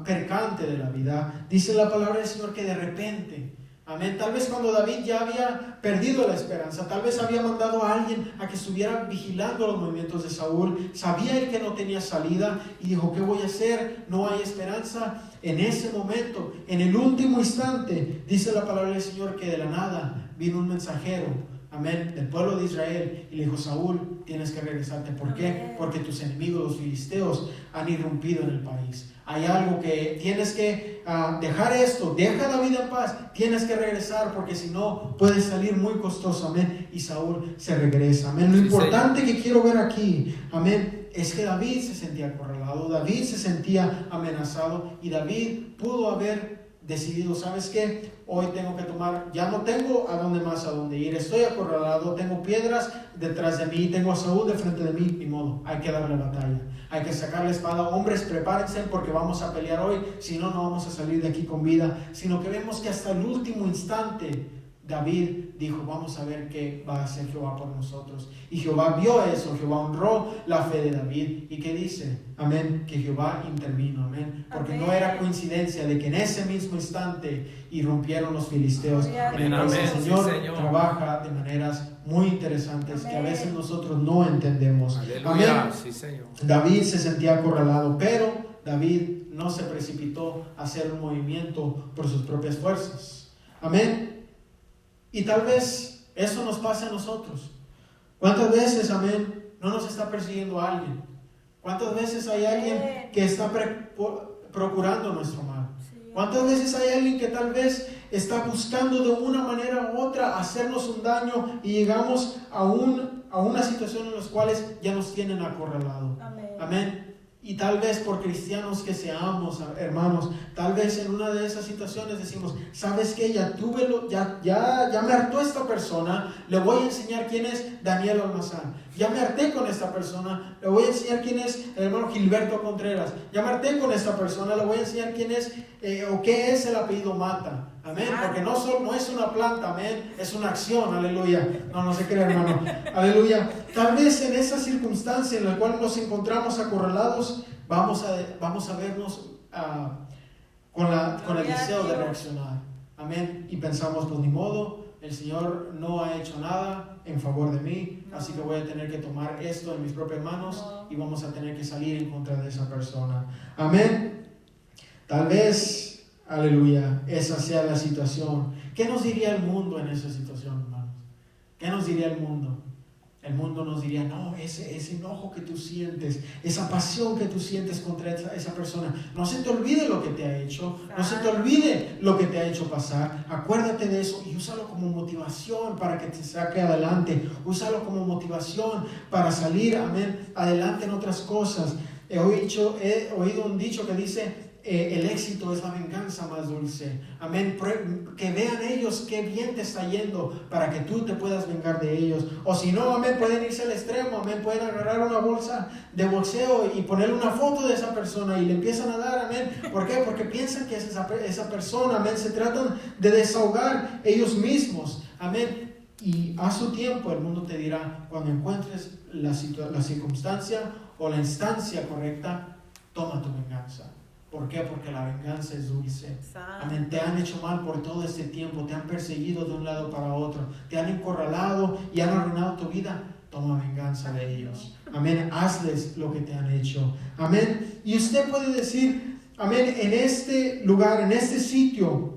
percance de la vida, dice la palabra del Señor que de repente, amén, tal vez cuando David ya había perdido la esperanza, tal vez había mandado a alguien a que estuviera vigilando los movimientos de Saúl, sabía él que no tenía salida y dijo, ¿qué voy a hacer? No hay esperanza. En ese momento, en el último instante, dice la palabra del Señor que de la nada vino un mensajero, amén, del pueblo de Israel, y le dijo, Saúl, tienes que regresarte. ¿Por qué? Porque tus enemigos, los filisteos, han irrumpido en el país. Hay algo que tienes que dejar esto, deja a David en paz, tienes que regresar, porque si no, puede salir muy costoso, amén. Y Saúl se regresa, amén. Lo importante que quiero ver aquí, amén, es que David se sentía acorralado, David se sentía amenazado, y David pudo haber decidido, ¿sabes qué? Hoy tengo que tomar, ya no tengo a dónde ir, estoy acorralado, tengo piedras detrás de mí, tengo a Saúl de frente de mí, ni modo, hay que darle batalla, hay que sacar la espada. Hombres, prepárense porque vamos a pelear hoy, si no, no vamos a salir de aquí con vida. Sino que vemos que hasta el último instante David dijo, vamos a ver qué va a hacer Jehová por nosotros. Y Jehová vio eso, Jehová honró la fe de David. ¿Y qué dice? Amén, que Jehová intervino, amén. Porque amén, no era coincidencia de que en ese mismo instante irrumpieron los filisteos. Amén, Entonces amén. el Señor, Sí, Señor, trabaja de maneras muy interesantes, amén, que a veces nosotros no entendemos. Aleluya. Amén. Sí, Señor. David se sentía acorralado, pero David no se precipitó a hacer un movimiento por sus propias fuerzas. Amén. Y tal vez eso nos pase a nosotros. ¿Cuántas veces, amén, no nos está persiguiendo alguien? ¿Cuántas veces hay alguien que está procurando nuestro mal? ¿Cuántas veces hay alguien que tal vez está buscando de una manera u otra hacernos un daño, y llegamos a una situación en la cual ya nos tienen acorralado? Amén. Amén. Y tal vez por cristianos que seamos, hermanos, tal vez en una de esas situaciones decimos, ¿sabes qué? Ya me hartó esta persona, le voy a enseñar quién es Daniel Almazán. Ya me harté con esta persona, le voy a enseñar quién es el hermano Gilberto Contreras. Ya me harté con esta persona, le voy a enseñar quién es o qué es el apellido Mata. Amén, porque no es una planta, amén, es una acción, aleluya. No se cree, hermano, aleluya. Tal vez en esa circunstancia en la cual nos encontramos acorralados, vamos a vernos con el deseo de reaccionar, amén. Y pensamos, pues ni modo, el Señor no ha hecho nada en favor de mí, así que voy a tener que tomar esto en mis propias manos y vamos a tener que salir en contra de esa persona. Amén. Tal vez, aleluya, esa sea la situación. ¿Qué nos diría el mundo en esa situación, hermanos? ¿Qué nos diría el mundo? El mundo nos diría, no, ese enojo que tú sientes, esa pasión que tú sientes contra esa persona, no se te olvide lo que te ha hecho, no se te olvide lo que te ha hecho pasar, acuérdate de eso y úsalo como motivación para que te saque adelante, úsalo como motivación para salir, amén, adelante en otras cosas. He oído un dicho que dice, el éxito es la venganza más dulce. Amén. Que vean ellos qué bien te está yendo para que tú te puedas vengar de ellos. O si no, amén, pueden irse al extremo. Amén. Pueden agarrar una bolsa de boxeo y ponerle una foto de esa persona y le empiezan a dar. Amén. ¿Por qué? Porque piensan que es esa persona. Amén. Se tratan de desahogar ellos mismos. Amén. Y a su tiempo el mundo te dirá, cuando encuentres la circunstancia o la instancia correcta, toma tu venganza. ¿Por qué? Porque la venganza es dulce. Amén. Te han hecho mal por todo este tiempo, te han perseguido de un lado para otro, te han encorralado y han arruinado tu vida. Toma venganza de ellos. Amén. Hazles lo que te han hecho. Amén. Y usted puede decir, amén, en este lugar, en este sitio,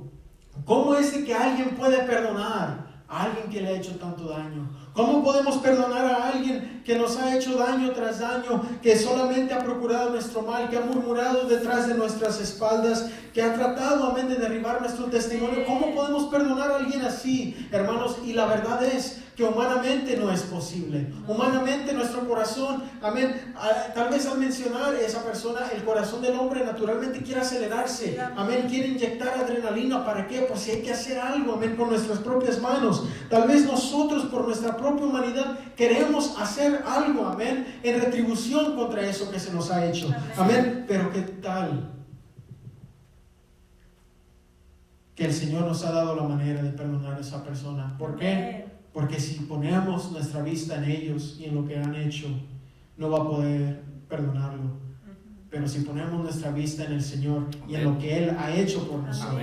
¿cómo es que alguien puede perdonar a alguien que le ha hecho tanto daño? ¿Cómo podemos perdonar a alguien que nos ha hecho daño tras daño, que solamente ha procurado nuestro mal, que ha murmurado detrás de nuestras espaldas, que ha tratado, amén, de derribar nuestro testimonio? ¿Cómo podemos perdonar a alguien así, hermanos? Y la verdad es que humanamente no es posible. Humanamente nuestro corazón, amén, tal vez al mencionar esa persona, el corazón del hombre naturalmente quiere acelerarse, amén, quiere inyectar adrenalina. ¿Para qué? Pues si hay que hacer algo, amén, con nuestras propias manos. Tal vez nosotros por nuestra propia humanidad queremos hacer algo, amén, en retribución contra eso que se nos ha hecho, amén. Pero ¿qué tal que el Señor nos ha dado la manera de perdonar a esa persona? ¿Por qué? Porque si ponemos nuestra vista en ellos y en lo que han hecho, no va a poder perdonarlo. Pero si ponemos nuestra vista en el Señor y en lo que Él ha hecho por nosotros,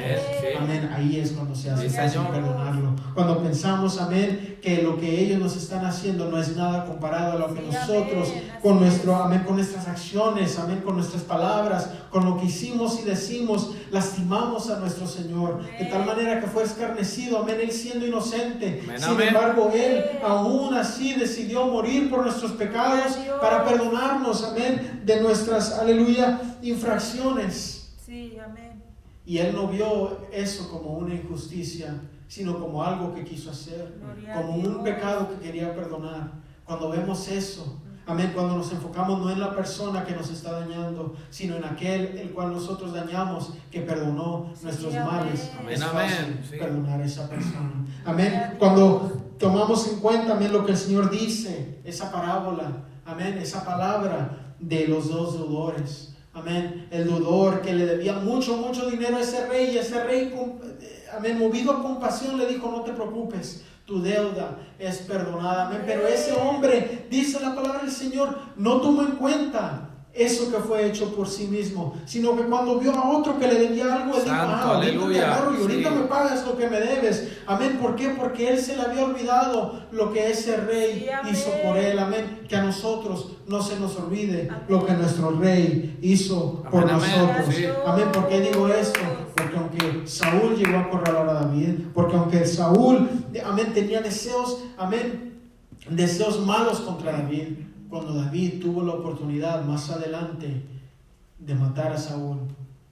amén, ahí es cuando se hace fácil perdonarlo. Cuando pensamos, amén, que lo que ellos nos están haciendo no es nada comparado a lo que nosotros, con nuestras acciones, amén, con nuestras palabras, con lo que hicimos y decimos, lastimamos a nuestro Señor, de tal manera que fue escarnecido, amén, Él siendo inocente. Sin embargo, Él aún así decidió morir por nuestros pecados para perdonarnos, amén, de nuestras, aleluya, infracciones. Sí, amén. Y Él no vio eso como una injusticia, sino como algo que quiso hacer, como un pecado que quería perdonar. Cuando vemos eso, amén, cuando nos enfocamos no en la persona que nos está dañando, sino en aquel el cual nosotros dañamos, que perdonó nuestros males, es fácil perdonar a esa persona. Amén. Cuando tomamos en cuenta, amén, lo que el Señor dice, esa parábola, amén, esa palabra de los dos deudores, amén, el deudor que le debía mucho dinero a ese rey, y ese rey, amén, movido a compasión, le dijo, no te preocupes, tu deuda es perdonada, amén. Pero ese hombre, dice la palabra del Señor, no tomó en cuenta eso que fue hecho por sí mismo, sino que cuando vio a otro que le debía algo, él dijo, ahorita te agarro y ahorita me pagas lo que me debes, amén. ¿Por qué? Porque él se le había olvidado lo que ese rey hizo por él, amén. Que a nosotros no se nos olvide lo que nuestro rey hizo por nosotros, amén. ¿Por qué digo esto? Porque aunque Saúl llegó a acorralar a David, porque aunque Saúl, amén, tenía deseos, amén, deseos malos contra David, cuando David tuvo la oportunidad más adelante de matar a Saúl,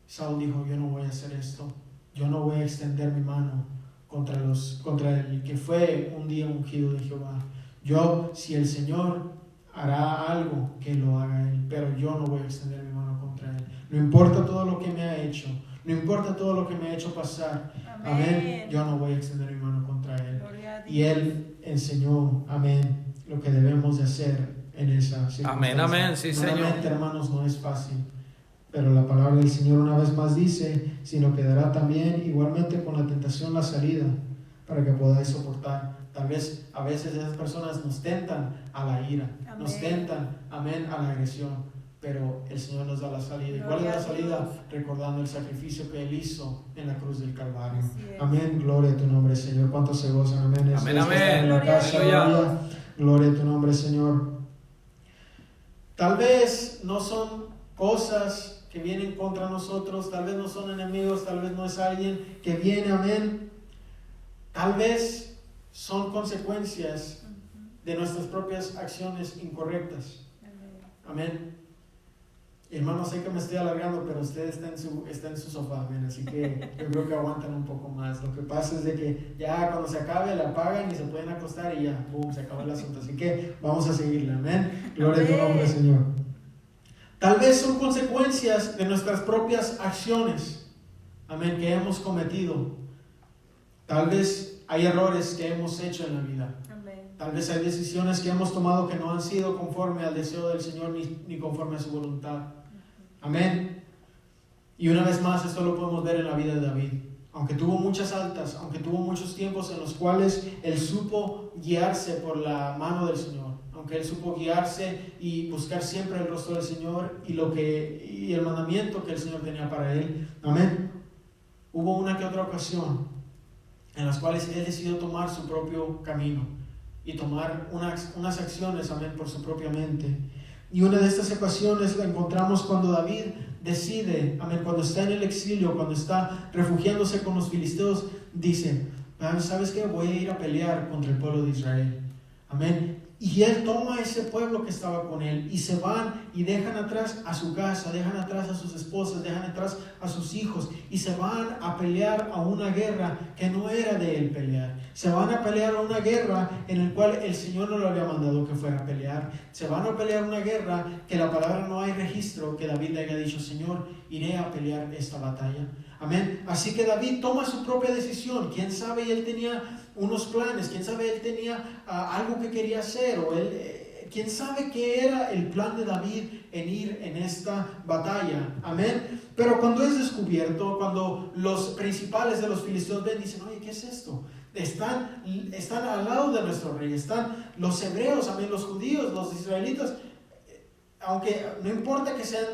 Saúl dijo, yo no voy a hacer esto, yo no voy a extender mi mano contra el que fue un día ungido de Jehová. Yo, si el Señor hará algo, que lo haga Él, pero yo no voy a extender mi mano contra Él. No importa todo lo que me ha hecho, no importa todo lo que me ha hecho pasar, amén, yo no voy a extender mi mano contra Él. Y Él enseñó, amén, lo que debemos de hacer en esa circunstancia. Amén, sí, Señor. Hermanos, no es fácil, pero la palabra del Señor una vez más dice, sino que dará también igualmente con la tentación la salida, para que podáis soportar. Tal vez a veces esas personas nos tentan a la ira, nos tentan, amén, a la agresión, pero el Señor nos da la salida. ¿Y cuál es la salida? Recordando el sacrificio que Él hizo en la cruz del Calvario. Amén, gloria a tu nombre, Señor. ¿Cuántos se gozan? Amén. Amén, amén. En la casa, gloria a tu nombre, Señor. Tal vez no son cosas que vienen contra nosotros, tal vez no son enemigos, tal vez no es alguien que viene, amén. Tal vez son consecuencias de nuestras propias acciones incorrectas. Amén. Hermano, sé que me estoy alargando, pero usted está en su sofá, amén. Así que yo creo que aguantan un poco más. Lo que pasa es de que ya cuando se acabe la apagan y se pueden acostar y ya, boom, se acaba el asunto. Así que vamos a seguirle, amén. Gloria a tu nombre, Señor. Tal vez son consecuencias de nuestras propias acciones, amén, que hemos cometido. Tal vez hay errores que hemos hecho en la vida. Tal vez hay decisiones que hemos tomado que no han sido conforme al deseo del Señor ni conforme a su voluntad. Amén. Y una vez más, esto lo podemos ver en la vida de David. Aunque tuvo muchas altas, aunque tuvo muchos tiempos en los cuales él supo guiarse por la mano del Señor, aunque él supo guiarse y buscar siempre el rostro del Señor y el mandamiento que el Señor tenía para él. Amén. Hubo una que otra ocasión en las cuales él decidió tomar su propio camino y tomar unas acciones, amén, por su propia mente. Y una de estas ocasiones la encontramos cuando David decide, amén, cuando está en el exilio, cuando está refugiándose con los filisteos, dice, ¿sabes qué? Voy a ir a pelear contra el pueblo de Israel. Amén. Y él toma ese pueblo que estaba con él y se van y dejan atrás a su casa, dejan atrás a sus esposas, dejan atrás a sus hijos y se van a pelear a una guerra que no era de él pelear. Se van a pelear a una guerra en la cual el Señor no lo había mandado que fuera a pelear. Se van a pelear una guerra que la palabra no hay registro que David le haya dicho, Señor, iré a pelear esta batalla. Amén. Así que David toma su propia decisión. Quién sabe, él tenía unos planes, quién sabe, él tenía algo que quería hacer, o quién sabe qué era el plan de David en ir en esta batalla. Amén. Pero cuando es descubierto, cuando los principales de los filisteos ven, dicen, oye, ¿qué es esto? Están al lado de nuestro rey, están los hebreos, amén, los judíos, los israelitas. Aunque no importa que sean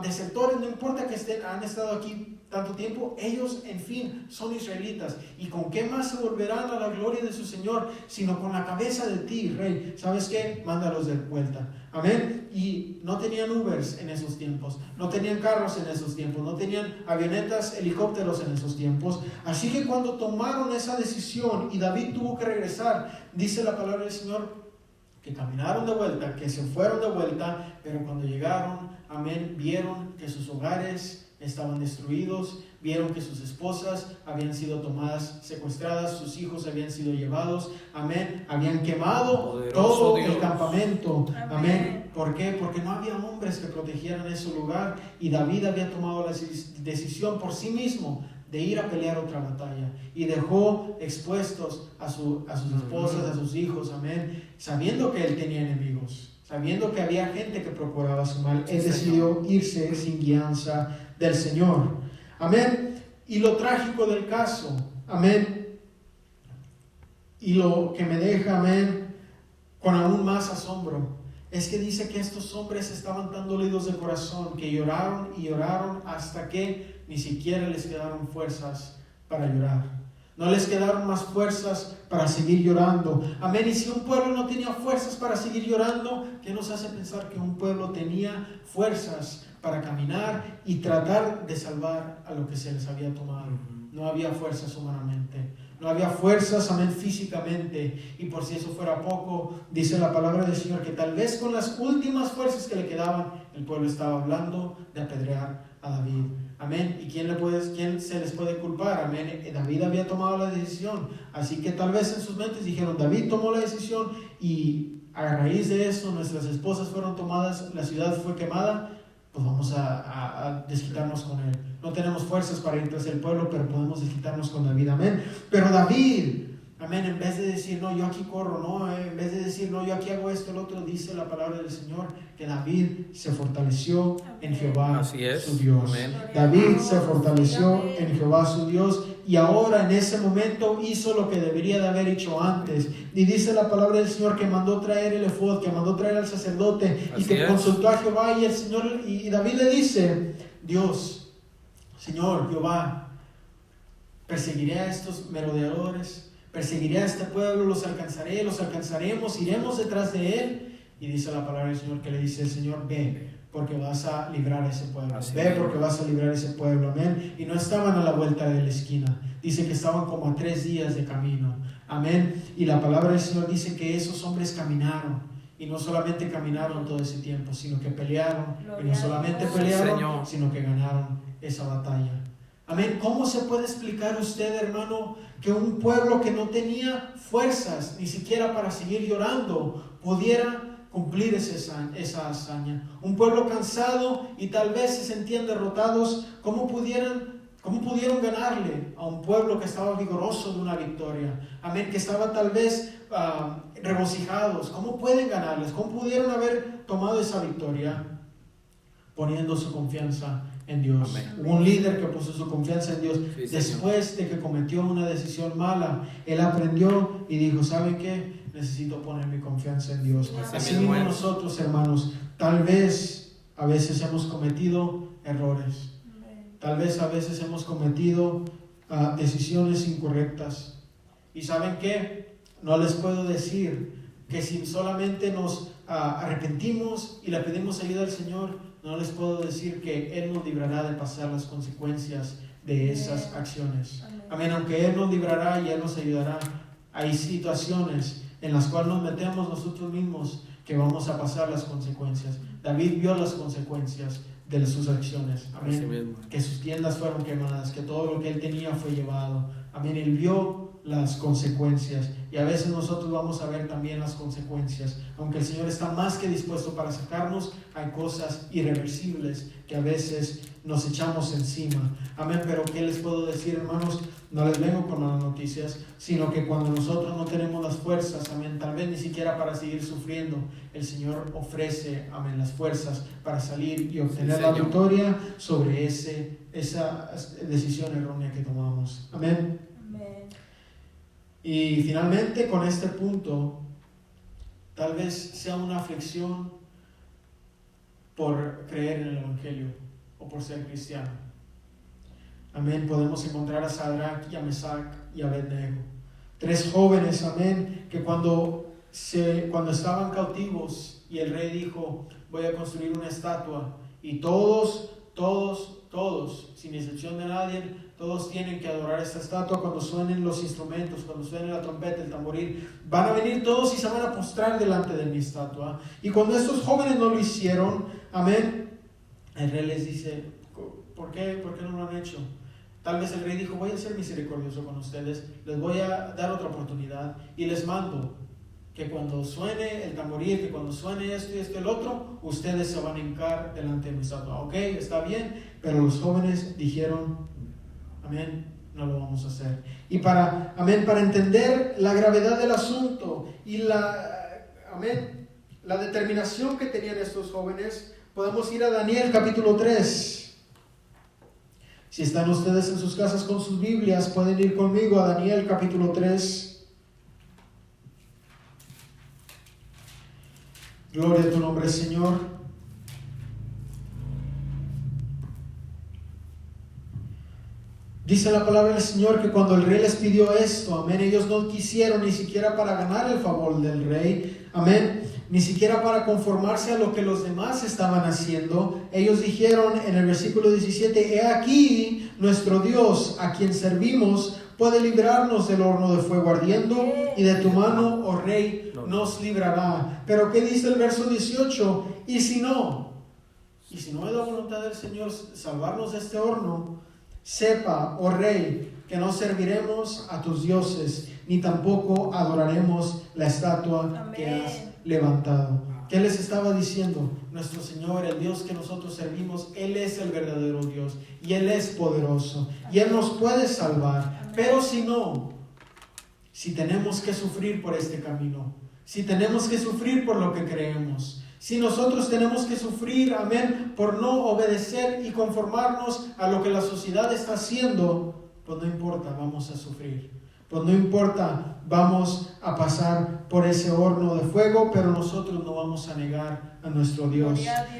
desertores, no importa que han estado aquí tanto tiempo, ellos en fin son israelitas. ¿Y con qué más se volverán a la gloria de su Señor sino con la cabeza de ti, rey? ¿Sabes qué? Mándalos de vuelta. Amén. Y no tenían Ubers en esos tiempos, no tenían carros en esos tiempos, no tenían avionetas, helicópteros en esos tiempos. Así que cuando tomaron esa decisión y David tuvo que regresar, dice la palabra del Señor, que caminaron de vuelta, que se fueron de vuelta, pero cuando llegaron, amén, vieron que sus hogares estaban destruidos, vieron que sus esposas habían sido tomadas, secuestradas, sus hijos habían sido llevados, amén, habían quemado poderoso todo Dios. El campamento, amén. ¿Por qué? Porque no había hombres que protegieran ese lugar y David había tomado la decisión por sí mismo de ir a pelear otra batalla y dejó expuestos a sus esposas, a sus hijos, amén, sabiendo que él tenía enemigos, sabiendo que había gente que procuraba su mal. Él decidió irse sin guianza del Señor, amén. Y lo trágico del caso, amén, y lo que me deja, amén, con aún más asombro, es que dice que estos hombres estaban tan dolidos de corazón que lloraron y lloraron hasta que ni siquiera les quedaron fuerzas para llorar. No les quedaron más fuerzas para seguir llorando. Amén. Y si un pueblo no tenía fuerzas para seguir llorando, ¿qué nos hace pensar que un pueblo tenía fuerzas para caminar y tratar de salvar a lo que se les había tomado? No había fuerzas humanamente. No había fuerzas, amén, físicamente. Y por si eso fuera poco, dice la palabra del Señor que tal vez con las últimas fuerzas que le quedaban, el pueblo estaba hablando de apedrear a David. Amén. ¿Y quién se les puede culpar? Amén. David había tomado la decisión. Así que tal vez en sus mentes dijeron, David tomó la decisión y a raíz de eso nuestras esposas fueron tomadas, la ciudad fue quemada, pues vamos a desquitarnos con él. No tenemos fuerzas para ir tras el pueblo, pero podemos desquitarnos con David. Amén. Pero David, Amén. En vez de decir, no, yo aquí corro, no, en vez de decir, no, yo aquí hago esto, el otro, dice la palabra del Señor que David se fortaleció en Jehová, su Dios. Amén. David se fortaleció en Jehová, su Dios, y ahora en ese momento hizo lo que debería de haber hecho antes. Y dice la palabra del Señor que mandó traer el efod, que mandó traer al sacerdote, y que consultó a Jehová, y el Señor, y David le dice, Dios, Señor, Jehová, perseguiré a estos merodeadores, perseguiré a este pueblo, los alcanzaré, los alcanzaremos, iremos detrás de él. Y dice la palabra del Señor que le dice el Señor, ve, porque vas a librar a ese pueblo. Ve, porque vas a librar a ese pueblo. Amén. Y no estaban a la vuelta de la esquina. Dice que estaban como a 3 días de camino. Amén. Y la palabra del Señor dice que esos hombres caminaron. Y no solamente caminaron todo ese tiempo, sino que pelearon. Y no solamente pelearon, sino que ganaron esa batalla. Amén. ¿Cómo se puede explicar usted, hermano, que un pueblo que no tenía fuerzas ni siquiera para seguir llorando pudiera cumplir esa hazaña? Un pueblo cansado y tal vez se sentían derrotados, ¿cómo pudieron ganarle a un pueblo que estaba vigoroso de una victoria? Amén, que estaba tal vez regocijados. ¿Cómo pueden ganarles? ¿Cómo pudieron haber tomado esa victoria? Poniendo su confianza en Dios. Amén. Hubo un líder que puso su confianza en Dios. Sí, después de que cometió una decisión mala, él aprendió y dijo, ¿saben qué? Necesito poner mi confianza en Dios. Así mismo nosotros, hermanos, tal vez a veces hemos cometido errores. Tal vez a veces hemos cometido decisiones incorrectas. ¿Y saben qué? No les puedo decir que si solamente nos arrepentimos y le pedimos ayuda al Señor, no les puedo decir que Él nos librará de pasar las consecuencias de esas acciones. Amén. Aunque Él nos librará y Él nos ayudará, hay situaciones en las cuales nos metemos nosotros mismos que vamos a pasar las consecuencias. David vio las consecuencias de sus acciones. Amén. Que sus tiendas fueron quemadas, que todo lo que él tenía fue llevado. Amén. Él vio las consecuencias y a veces nosotros vamos a ver también las consecuencias. Aunque el Señor está más que dispuesto para sacarnos, hay cosas irreversibles que a veces nos echamos encima. Amén. Pero ¿qué les puedo decir, hermanos? No les vengo con malas noticias, sino que cuando nosotros no tenemos las fuerzas, amén, tal vez ni siquiera para seguir sufriendo, el Señor ofrece, amén, las fuerzas para salir y obtener la victoria sobre esa decisión errónea que tomamos. Amén. Amén. Y finalmente, con este punto, tal vez sea una aflicción por creer en el Evangelio o por ser cristiano. Amén. Podemos encontrar a Sadrach y a Mesac y a Abednego, 3 jóvenes, amén, que cuando estaban cautivos y el rey dijo, voy a construir una estatua, y todos, sin excepción de nadie, todos tienen que adorar esta estatua cuando suenen los instrumentos, cuando suene la trompeta, el tamboril, van a venir todos y se van a postrar delante de mi estatua. Y cuando estos jóvenes no lo hicieron, amén, el rey les dice, ¿por qué no lo han hecho? Tal vez el rey dijo, voy a ser misericordioso con ustedes, les voy a dar otra oportunidad y les mando que cuando suene el tamboril, que cuando suene esto y esto y el otro, ustedes se van a hincar delante de mi estatua. Ok, está bien, pero los jóvenes dijeron, amén, no lo vamos a hacer. Y para entender la gravedad del asunto y la determinación que tenían estos jóvenes, podemos ir a Daniel capítulo 3. Si están ustedes en sus casas con sus Biblias, pueden ir conmigo a Daniel capítulo 3. Gloria a tu nombre, Señor. Dice la palabra del Señor que cuando el rey les pidió esto, amén, ellos no quisieron ni siquiera para ganar el favor del rey, amén, ni siquiera para conformarse a lo que los demás estaban haciendo. Ellos dijeron en el versículo 17, he aquí nuestro Dios, a quien servimos, puede librarnos del horno de fuego ardiendo, y de tu mano, oh rey, nos librará. Pero ¿qué dice el verso 18? Y si no es la voluntad del Señor salvarnos de este horno, sepa, oh rey, que no serviremos a tus dioses, ni tampoco adoraremos la estatua que has levantado. ¿Qué les estaba diciendo? Nuestro Señor, el Dios que nosotros servimos, Él es el verdadero Dios y Él es poderoso y Él nos puede salvar. Pero si no, si tenemos que sufrir por este camino, si tenemos que sufrir por lo que creemos, si nosotros tenemos que sufrir, amén, por no obedecer y conformarnos a lo que la sociedad está haciendo, pues no importa, vamos a sufrir. Pues no importa, vamos a pasar por ese horno de fuego, pero nosotros no vamos a negar a nuestro Dios.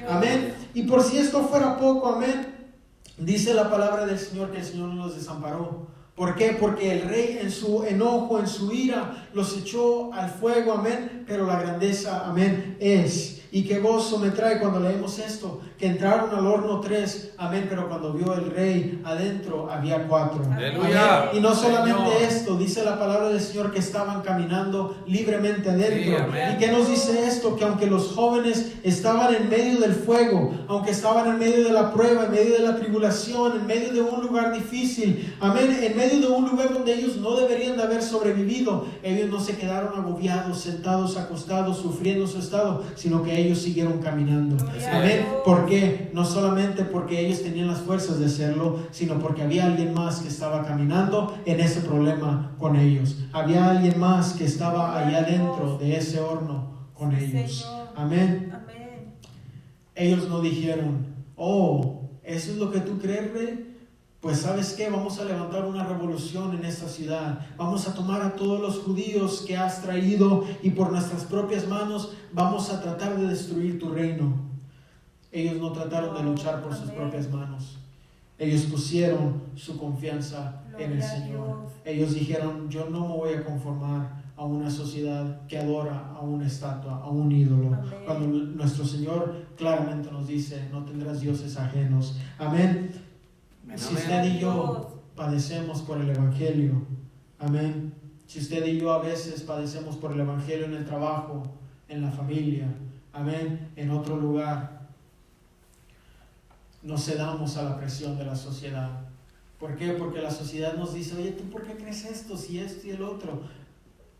Amén. Y por si esto fuera poco, amén, dice la palabra del Señor que el Señor no los desamparó. ¿Por qué? Porque el rey en su enojo, en su ira, los echó al fuego, amén, pero la grandeza, amén, es. Y qué gozo me trae cuando leemos esto, que entraron al horno 3, amén, pero cuando vio el rey adentro había 4. Aleluya. Y no solamente Señor. esto, dice la palabra del Señor que estaban caminando libremente adentro. Sí, amén. ¿Y qué nos dice esto? Que aunque los jóvenes estaban en medio del fuego, aunque estaban en medio de la prueba, en medio de la tribulación, en medio de un lugar difícil, amén, en medio de un lugar donde ellos no deberían de haber sobrevivido, ellos no se quedaron agobiados, sentados, acostados, sufriendo su estado, sino que ellos siguieron caminando. Amén. ¿Por qué? No solamente porque ellos tenían las fuerzas de hacerlo, sino porque había alguien más que estaba caminando en ese problema con ellos. Había alguien más que estaba allá dentro de ese horno con ellos. Amén. Ellos no dijeron, oh, ¿eso es lo que tú crees, rey? Pues ¿sabes qué? Vamos a levantar una revolución en esta ciudad. Vamos a tomar a todos los judíos que has traído y por nuestras propias manos vamos a tratar de destruir tu reino. Ellos no trataron de luchar por sus propias manos. Ellos pusieron su confianza en el Señor. Ellos dijeron, yo no me voy a conformar a una sociedad que adora a una estatua, a un ídolo. Amén. Cuando nuestro Señor claramente nos dice, no tendrás dioses ajenos. Amén. Si usted y yo padecemos por el Evangelio, amén. Si usted y yo a veces padecemos por el Evangelio en el trabajo, en la familia, amén, en otro lugar, no cedamos a la presión de la sociedad. ¿Por qué? Porque la sociedad nos dice, oye, ¿tú por qué crees esto, si esto y el otro?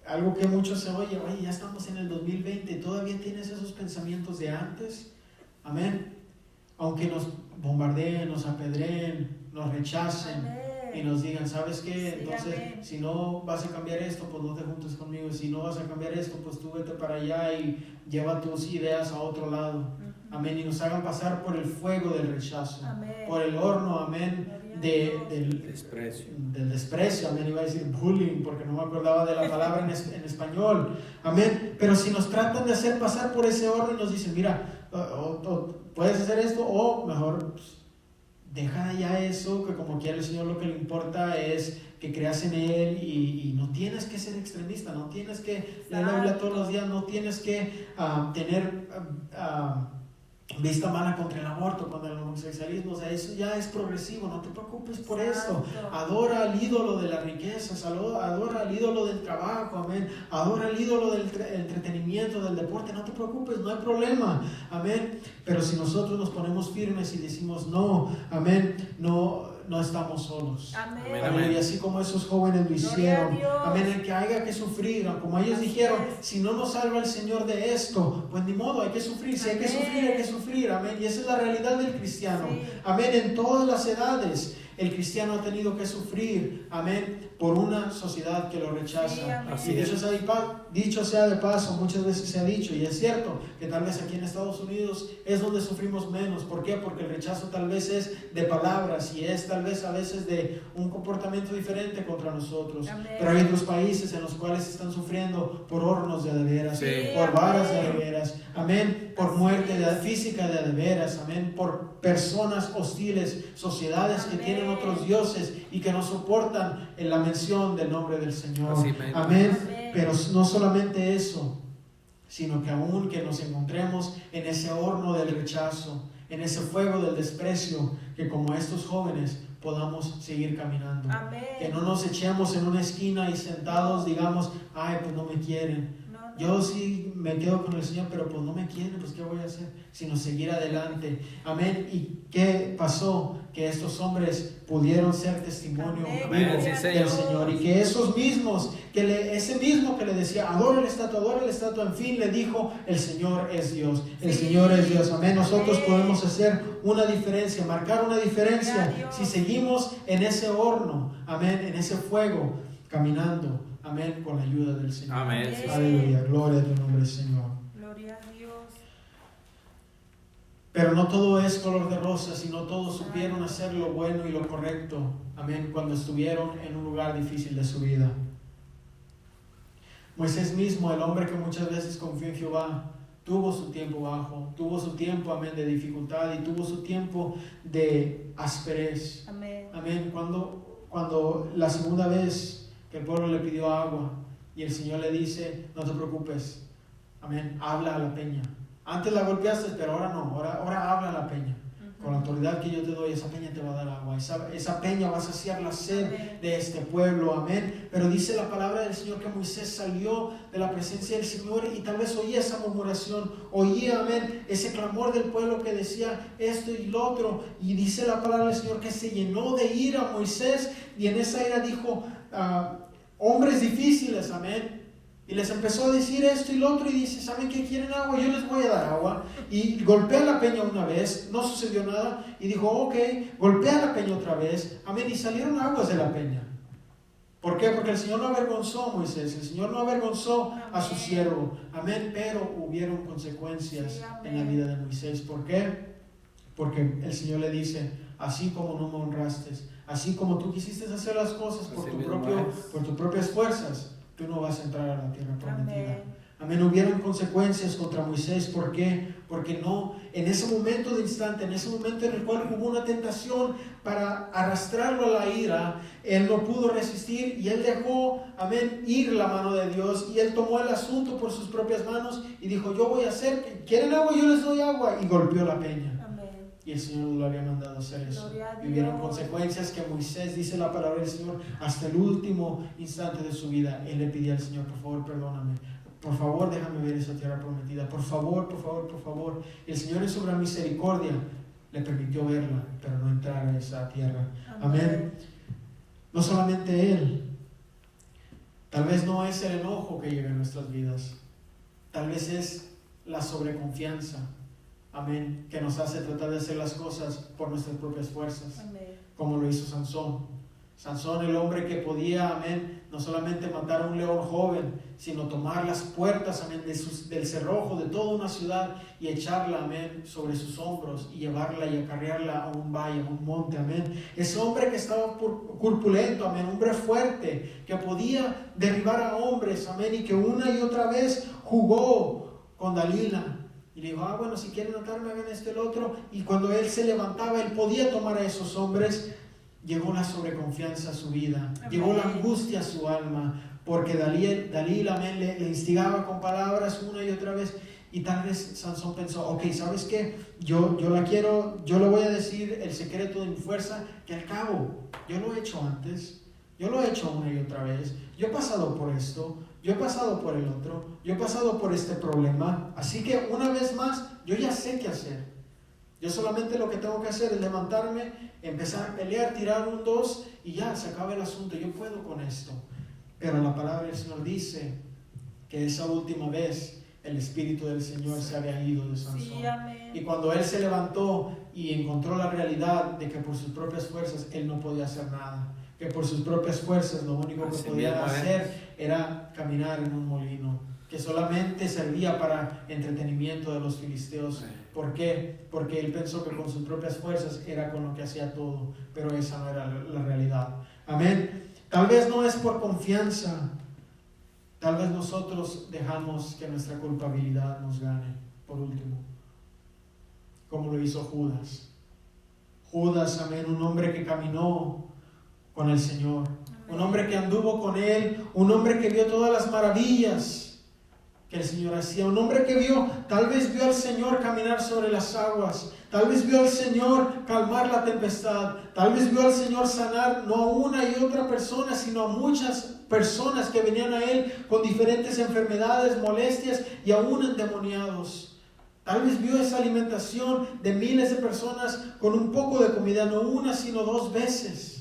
Algo que muchos se oye, ya estamos en el 2020, ¿todavía tienes esos pensamientos de antes? Amén. Aunque nos bombardeen, nos apedreen, nos rechacen, amén, y nos digan, ¿sabes qué? Sí, entonces, amén, si no vas a cambiar esto, pues no te juntes conmigo. Si no vas a cambiar esto, pues tú vete para allá y lleva tus ideas a otro lado. Uh-huh. Amén. Y nos hagan pasar por el fuego del rechazo, amén, por el horno, amén, del desprecio, amén. Iba a decir bullying porque no me acordaba de la palabra en español, amén. Pero si nos tratan de hacer pasar por ese horno y nos dicen, mira, puedes hacer esto, o mejor, pues, deja ya eso, que como quiera el Señor lo que le importa es que creas en Él y no tienes que ser extremista, no tienes que leer la Biblia todos los días, no tienes que tener vista mala contra el aborto, contra el homosexualismo. O sea, eso ya es progresivo, no te preocupes por esto. Adora al ídolo de las riquezas, adora al ídolo del trabajo, amén. Adora al ídolo del entretenimiento, del deporte, no te preocupes, no hay problema, amén. Pero si nosotros nos ponemos firmes y decimos no, amén, no estamos solos. Amén. Amén. Y así como esos jóvenes lo hicieron, amén, el que haya que sufrir, como ellos dijeron, si no nos salva el Señor de esto, pues ni modo, hay que sufrir. Si hay que sufrir, hay que sufrir, amén. Y esa es la realidad del cristiano, sí, amén. En todas las edades el cristiano ha tenido que sufrir, amén, por una sociedad que lo rechaza. Sí, y dicho sea de paso, muchas veces se ha dicho, y es cierto, que tal vez aquí en Estados Unidos es donde sufrimos menos. ¿Por qué? Porque el rechazo tal vez es de palabras y es tal vez a veces de un comportamiento diferente contra nosotros. Amén. Pero hay otros países en los cuales están sufriendo por hornos de veras, sí, por varas de veras, amén, por muerte física de veras, amén, por personas hostiles, sociedades, amén, que tienen otros dioses y que no soportan en la mención del nombre del Señor. Amén. Amén. Pero no solamente eso, sino que aún que nos encontremos en ese horno del rechazo, en ese fuego del desprecio, que como estos jóvenes podamos seguir caminando. Amén. Que no nos echemos en una esquina y sentados digamos, ay, pues no me quieren. Yo sí me quedo con el Señor, pero pues no me quieren, pues ¿qué voy a hacer? Sino seguir adelante. Amén. ¿Y qué pasó? Que estos hombres pudieron ser testimonio vivo del Señor. Y que esos mismos, ese mismo que le decía, adora la estatua, en fin, le dijo, el Señor es Dios. El Señor es Dios. Amén. Nosotros podemos hacer una diferencia, marcar una diferencia si seguimos en ese horno, amén, en ese fuego, caminando amén, con la ayuda del Señor. Amén. Aleluya, gloria a tu nombre, Señor. Gloria a Dios. Pero no todo es color de rosa, sino todos supieron hacer lo bueno y lo correcto, amén, cuando estuvieron en un lugar difícil de su vida. Moisés mismo, el hombre que muchas veces confió en Jehová, tuvo su tiempo bajo, tuvo su tiempo, amén, de dificultad y tuvo su tiempo de asperez. Amén. Amén. Cuando la segunda vez que el pueblo le pidió agua y el Señor le dice, no te preocupes, amén, habla a la peña. Antes la golpeaste, pero ahora no, ahora habla a la peña. Con la autoridad que yo te doy, esa peña te va a dar agua. Esa peña va a saciar la sed de este pueblo. Amén. Pero dice la palabra del Señor que Moisés salió de la presencia del Señor y tal vez oía esa murmuración, oía, amén, ese clamor del pueblo que decía esto y lo otro. Y dice la palabra del Señor que se llenó de ira Moisés y en esa ira dijo, hombres difíciles, amén. Y les empezó a decir esto y lo otro y dice, ¿saben qué? ¿Quieren agua? Yo les voy a dar agua. Y golpea la peña una vez, no sucedió nada. Y dijo, ok, golpea la peña otra vez. Amén. Y salieron aguas de la peña. ¿Por qué? Porque el Señor no avergonzó a Moisés, el Señor no avergonzó a su siervo. Amén. Pero hubieron consecuencias en la vida de Moisés. ¿Por qué? Porque el Señor le dice, así como no me honraste, así como tú quisiste hacer las cosas por tus propias fuerzas, tú no vas a entrar a la tierra prometida. Amén. Hubieron consecuencias contra Moisés. ¿Por qué? Porque no, en ese momento de instante, en ese momento en el cual hubo una tentación para arrastrarlo a la ira, él no pudo resistir y él dejó, amén, ir la mano de Dios y él tomó el asunto por sus propias manos y dijo, yo voy a hacer, ¿quieren agua? Yo les doy agua, y golpeó la peña. Y el Señor no lo había mandado a hacer eso. Y hubieron consecuencias que Moisés, dice la palabra del Señor, hasta el último instante de su vida, él le pidió al Señor, por favor, perdóname. Por favor, déjame ver esa tierra prometida. Por favor, por favor, por favor. Y el Señor en su gran misericordia le permitió verla, pero no entrar a esa tierra. Amén. No solamente Él. Tal vez no es el enojo que llega en nuestras vidas. Tal vez es la sobreconfianza. Amén, que nos hace tratar de hacer las cosas por nuestras propias fuerzas. Amén. Como lo hizo Sansón. Sansón, el hombre que podía, amén, no solamente matar a un león joven, sino tomar las puertas, amén, del cerrojo de toda una ciudad y echarla, amén, sobre sus hombros y llevarla y acarrearla a un valle, a un monte, amén. Ese hombre que estaba corpulento, amén, hombre fuerte, que podía derribar a hombres, amén, y que una y otra vez jugó con Dalila. Y le dijo, bueno, si quieren matarme, hagan esto y el otro. Y cuando él se levantaba, él podía tomar a esos hombres. Llegó la sobreconfianza a su vida. Amén. Llegó la angustia a su alma. Porque Dalila, amén, le instigaba con palabras una y otra vez. Y tal vez Sansón pensó, ok, ¿sabes qué? Yo la quiero, yo le voy a decir el secreto de mi fuerza, que al cabo, yo lo he hecho antes. Yo lo he hecho una y otra vez. Yo he pasado por esto. Yo he pasado por el otro, yo he pasado por este problema, así que una vez más, yo ya sé qué hacer. Yo solamente lo que tengo que hacer es levantarme, empezar a pelear, tirar un 2 y ya, se acaba el asunto, yo puedo con esto. Pero la palabra del Señor dice que esa última vez el Espíritu del Señor se había ido de Sansón. Sí, y cuando él se levantó y encontró la realidad de que por sus propias fuerzas él no podía hacer nada, que por sus propias fuerzas lo único que podía hacer era caminar en un molino, que solamente servía para entretenimiento de los filisteos. ¿Por qué? Porque él pensó que con sus propias fuerzas era con lo que hacía todo, pero esa no era la realidad. Amén. Tal vez no es por confianza, tal vez nosotros dejamos que nuestra culpabilidad nos gane, por último, como lo hizo Judas. Judas, amén, un hombre que caminó con el Señor, un hombre que anduvo con Él, un hombre que vio todas las maravillas que el Señor hacía, un hombre que tal vez vio al Señor caminar sobre las aguas, tal vez vio al Señor calmar la tempestad, tal vez vio al Señor sanar no a una y otra persona, sino a muchas personas que venían a Él con diferentes enfermedades, molestias y aún endemoniados. Tal vez vio esa alimentación de miles de personas con un poco de comida, no una sino 2 veces.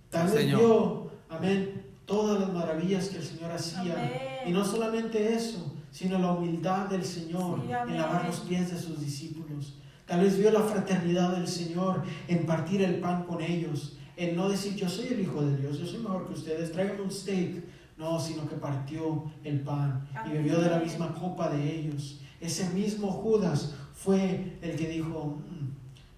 Tal vez vio, amén, todas las maravillas que el Señor hacía. Amén. Y no solamente eso, sino la humildad del Señor en lavar los pies de sus discípulos. Tal vez vio la fraternidad del Señor en partir el pan con ellos, en no decir, yo soy el Hijo de Dios, yo soy mejor que ustedes, tráiganme un steak. No, sino que partió el pan y bebió de la misma copa de ellos. Ese mismo Judas fue el que dijo,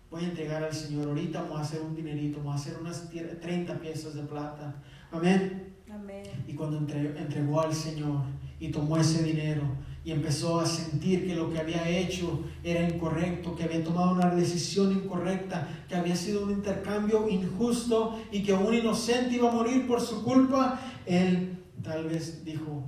voy a entregar al Señor, ahorita vamos a hacer un dinerito, vamos a hacer unas 30 piezas de plata. Amén. Amén. Y cuando entregó al Señor y tomó ese dinero y empezó a sentir que lo que había hecho era incorrecto, que había tomado una decisión incorrecta, que había sido un intercambio injusto y que un inocente iba a morir por su culpa, él tal vez dijo,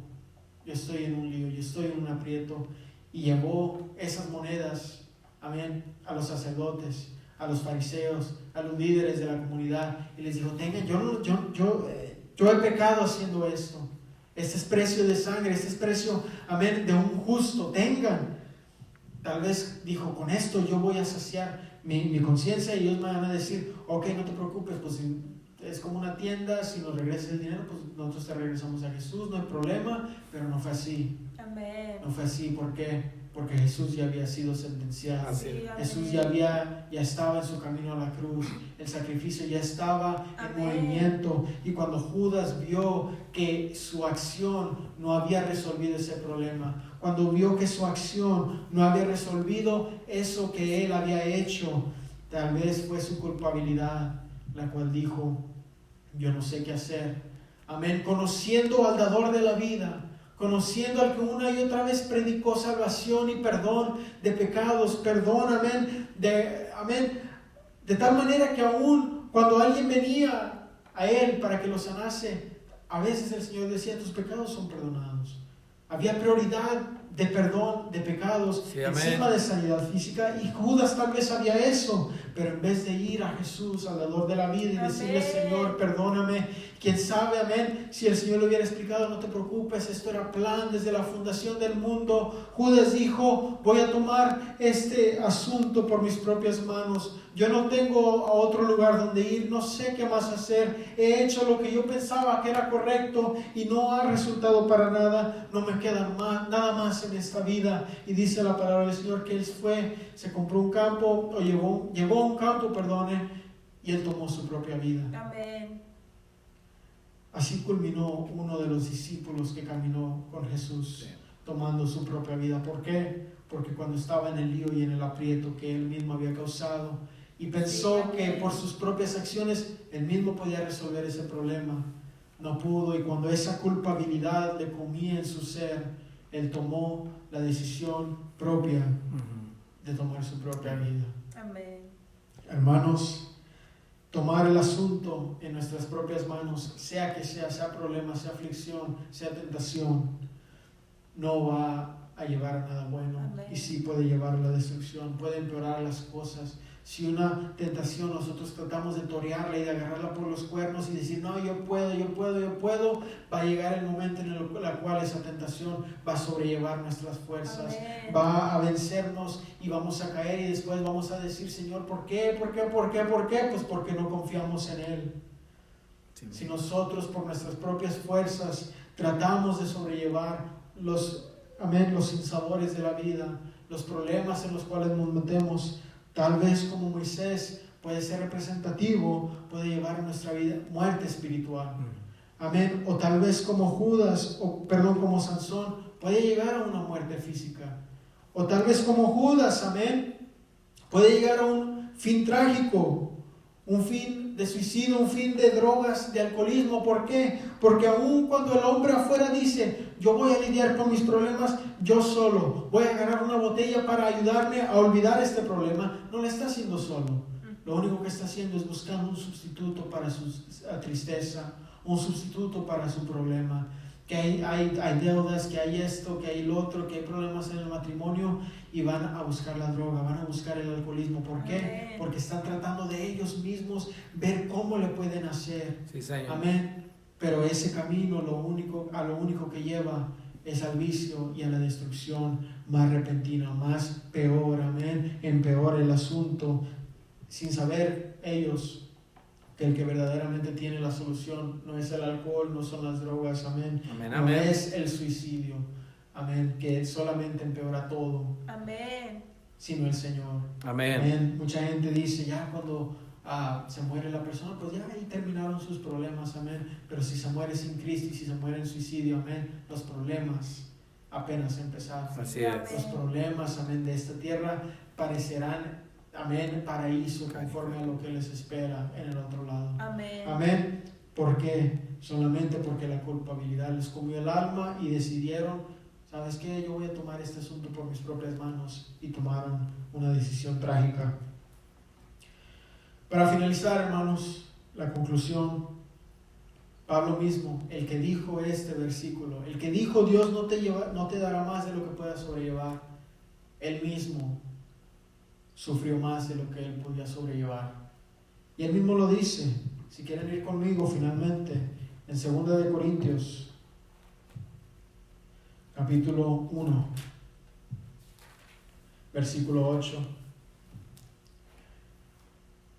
yo estoy en un lío, yo estoy en un aprieto, y llevó esas monedas, amén, a los sacerdotes, a los fariseos, a los líderes de la comunidad, y les dijo, tengan, yo he pecado haciendo esto. Este es precio de sangre, este es precio, amén, de un justo, tengan. Tal vez dijo, con esto yo voy a saciar mi conciencia, y ellos me van a decir, ok, no te preocupes, pues es como una tienda, si nos regresas el dinero, pues nosotros te regresamos a Jesús, no hay problema, pero no fue así. Amén. No fue así, ¿por qué? Porque Jesús ya había sido sentenciado. Sí, Jesús ya estaba en su camino a la cruz. El sacrificio ya estaba en Amén. movimiento. Y cuando Judas vio que su acción no había resolvido ese problema, cuando vio que su acción no había resolvido eso que él había hecho, tal vez fue su culpabilidad, la cual dijo, yo no sé qué hacer. Amén. Conociendo al dador de la vida, conociendo al que una y otra vez predicó salvación y perdón de pecados, perdón, amén, de tal manera que aún cuando alguien venía a él para que lo sanase, a veces el Señor decía, tus pecados son perdonados. Había prioridad de perdón de pecados, sí, encima de sanidad física, y Judas tal vez sabía eso, pero en vez de ir a Jesús, al dador de la vida, y decirle, Señor, perdóname, quién sabe, amén, si el Señor le hubiera explicado, no te preocupes, esto era plan desde la fundación del mundo. Judas dijo, voy a tomar este asunto por mis propias manos, yo no tengo a otro lugar donde ir, no sé qué más hacer, he hecho lo que yo pensaba que era correcto y no ha resultado para nada, no me queda nada más en esta vida. Y dice la palabra del Señor que él se compró un campo, o llevó a un campo, y él tomó su propia vida. Amén. Así culminó uno de los discípulos que caminó con Jesús, tomando su propia vida. ¿Por qué? Porque cuando estaba en el lío y en el aprieto que él mismo había causado, y pensó que por sus propias acciones él mismo podía resolver ese problema, no pudo, y cuando esa culpabilidad le comía en su ser, él tomó la decisión propia de tomar su propia vida. Amén. Hermanos, tomar el asunto en nuestras propias manos, sea que sea problema, sea aflicción, sea tentación, no va a llevar a nada bueno. Amén. Y sí puede llevar a la destrucción, puede empeorar las cosas. Si una tentación nosotros tratamos de torearla y de agarrarla por los cuernos y decir, no, yo puedo, va a llegar el momento en el cual esa tentación va a sobrellevar nuestras fuerzas. Amén. Va a vencernos y vamos a caer, y después vamos a decir, Señor, ¿por qué? Pues porque no confiamos en Él. Sí. Si nosotros por nuestras propias fuerzas tratamos de sobrellevar los sinsabores de la vida, los problemas en los cuales nos metemos, tal vez como Moisés puede ser representativo, puede llevar a nuestra vida muerte espiritual. Amén. O tal vez como como Sansón, puede llegar a una muerte física. O tal vez como Judas, amén, puede llegar a un fin trágico, un fin de suicidio, un fin de drogas, de alcoholismo. ¿Por qué? Porque aún cuando el hombre afuera dice, yo voy a lidiar con mis problemas yo solo, voy a agarrar una botella para ayudarme a olvidar este problema, no lo está haciendo solo. Lo único que está haciendo es buscando un sustituto para su tristeza, un sustituto para su problema. Que hay deudas, que hay esto, que hay lo otro, que hay problemas en el matrimonio, y van a buscar la droga, van a buscar el alcoholismo. ¿Por qué? Amén. Porque están tratando de ellos mismos ver cómo le pueden hacer. Sí, amén. Pero ese camino a lo único que lleva es al vicio y a la destrucción más repentina, más peor, amén. Empeora el asunto, sin saber ellos que el que verdaderamente tiene la solución no es el alcohol, no son las drogas, amén. Amén, no amén. Es el suicidio, amén, que solamente empeora todo. Amén. Sino el Señor. Amén. Amén. Mucha gente dice, ya cuando se muere la persona, pues ya ahí terminaron sus problemas, amén. Pero si se muere sin Cristo y si se muere en suicidio, amén, los problemas apenas empezaron. Así es. Los problemas, amén, de esta tierra parecerán, amén, paraíso conforme a lo que les espera en el otro lado. Amén. Amén. ¿Por qué? Solamente porque la culpabilidad les comió el alma y decidieron, ¿sabes qué? Yo voy a tomar este asunto por mis propias manos, y tomaron una decisión trágica. Para finalizar, hermanos, la conclusión, Pablo mismo, el que dijo este versículo, el que dijo Dios no te dará más de lo que puedas sobrellevar, él mismo sufrió más de lo que él podía sobrellevar. Y él mismo lo dice. Si quieren ir conmigo finalmente, en 2 de Corintios, capítulo 1, versículo 8.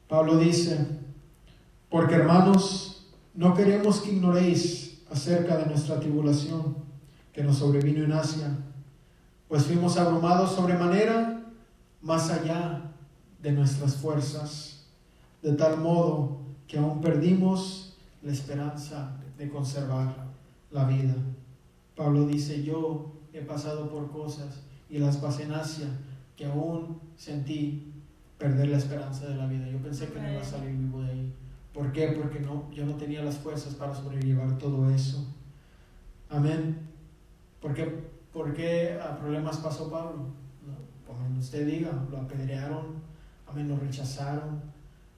Pablo dice: porque hermanos, no queremos que ignoréis acerca de nuestra tribulación que nos sobrevino en Asia, pues fuimos abrumados sobremanera, más allá de nuestras fuerzas, de tal modo que aún perdimos la esperanza de conservar la vida. Pablo dice: yo he pasado por cosas y las pasé en Asia que aún sentí perder la esperanza de la vida. Yo pensé que no iba a salir vivo de ahí. ¿Por qué? Porque yo no tenía las fuerzas para sobrellevar todo eso. Amén. ¿Por qué a problemas pasó Pablo? No, como usted diga, lo apedrearon, amén, lo rechazaron,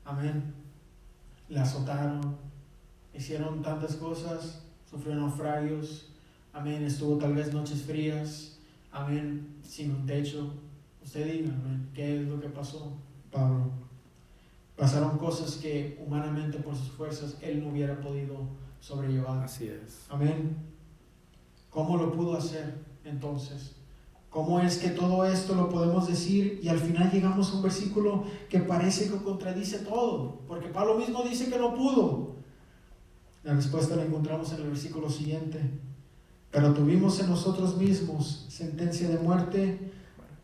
amén, le azotaron, hicieron tantas cosas, sufrió naufragios, amén, estuvo tal vez noches frías, amén, sin un techo. Usted diga, amén, ¿qué es lo que pasó, Pablo? Pasaron cosas que humanamente por sus fuerzas él no hubiera podido sobrellevar. Así es. Amén. ¿Cómo lo pudo hacer entonces? ¿Cómo es que todo esto lo podemos decir y al final llegamos a un versículo que parece que contradice todo? Porque Pablo mismo dice que no pudo. La respuesta la encontramos en el versículo siguiente. Pero tuvimos en nosotros mismos sentencia de muerte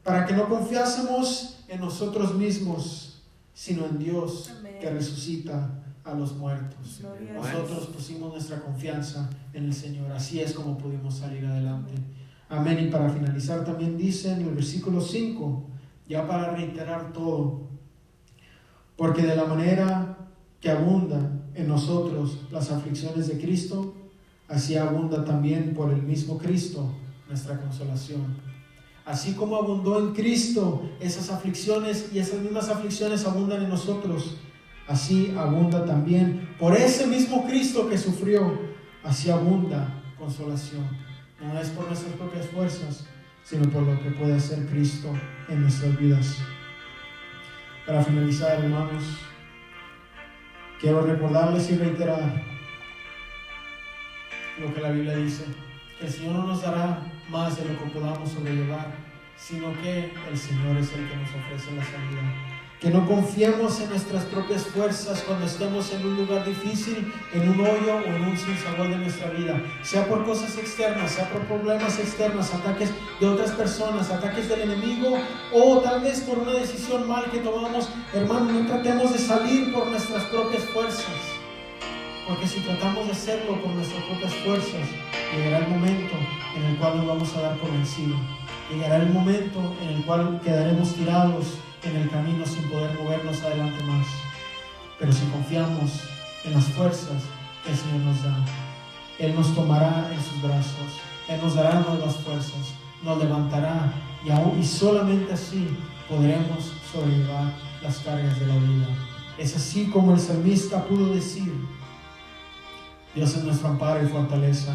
para que no confiásemos en nosotros mismos, sino en Dios, amén, que resucita a los muertos. Nosotros pusimos nuestra confianza en el Señor. Así es como pudimos salir adelante. Amén. Y para finalizar también dice en el versículo 5, ya para reiterar todo: porque de la manera que abundan en nosotros las aflicciones de Cristo, así abunda también por el mismo Cristo nuestra consolación. Así como abundó en Cristo esas aflicciones, y esas mismas aflicciones abundan en nosotros, así abunda también por ese mismo Cristo que sufrió, así abunda consolación. No es por nuestras propias fuerzas, sino por lo que puede hacer Cristo en nuestras vidas. Para finalizar, hermanos, quiero recordarles y reiterar lo que la Biblia dice: que el Señor no nos dará más de lo que podamos sobrellevar, sino que el Señor es el que nos ofrece la salida. Que no confiemos en nuestras propias fuerzas cuando estemos en un lugar difícil, en un hoyo o en un sinsabor de nuestra vida, sea por cosas externas, sea por problemas externos, ataques de otras personas, ataques del enemigo, o tal vez por una decisión mal que tomamos. Hermano, no tratemos de salir por nuestras propias fuerzas, porque si tratamos de hacerlo por nuestras propias fuerzas, llegará el momento en el cual nos vamos a dar por vencido. Llegará el momento en el cual quedaremos tirados en el camino sin poder movernos adelante más. Pero si confiamos en las fuerzas que el Señor nos da, Él nos tomará en sus brazos, Él nos dará nuevas fuerzas, nos levantará, y solamente así podremos sobrellevar las cargas de la vida. Es así como el salmista pudo decir: Dios es nuestro amparo y fortaleza,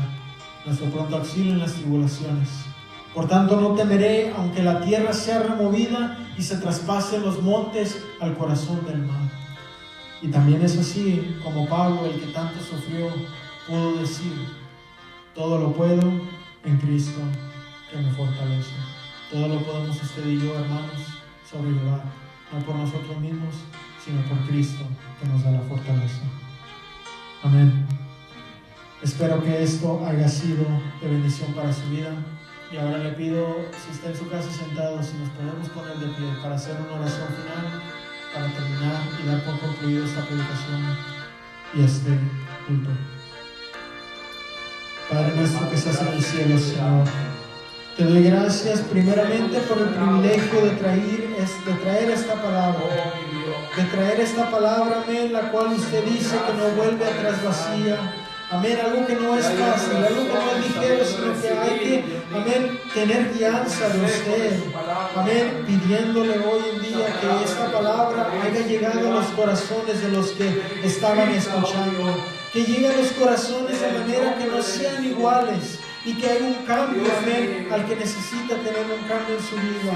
nuestro pronto auxilio en las tribulaciones. Por tanto no temeré, aunque la tierra sea removida y se traspasen los montes al corazón del mar. Y también es así como Pablo, el que tanto sufrió, pudo decir: todo lo puedo en Cristo que me fortalece. Todo lo podemos usted y yo, hermanos, sobrellevar, no por nosotros mismos, sino por Cristo que nos da la fortaleza. Amén. Espero que esto haya sido de bendición para su vida. Y ahora le pido, si está en su casa sentado, si nos podemos poner de pie para hacer una oración final. para terminar y dar por concluido esta predicación y este culto. Padre nuestro que estás en el cielo, Señor, te doy gracias primeramente por el privilegio de traer esta palabra. De traer esta palabra, amén, la cual usted dice que no vuelve atrás vacía. Amén, algo que no es fácil, algo que no es ligero, sino que hay que, amén, tener guianza de usted. Amén, pidiéndole hoy en día que esta palabra haya llegado a los corazones de los que estaban escuchando. Que llegue a los corazones de manera que no sean iguales. Y que haya un cambio, amén, al que necesita tener un cambio en su vida.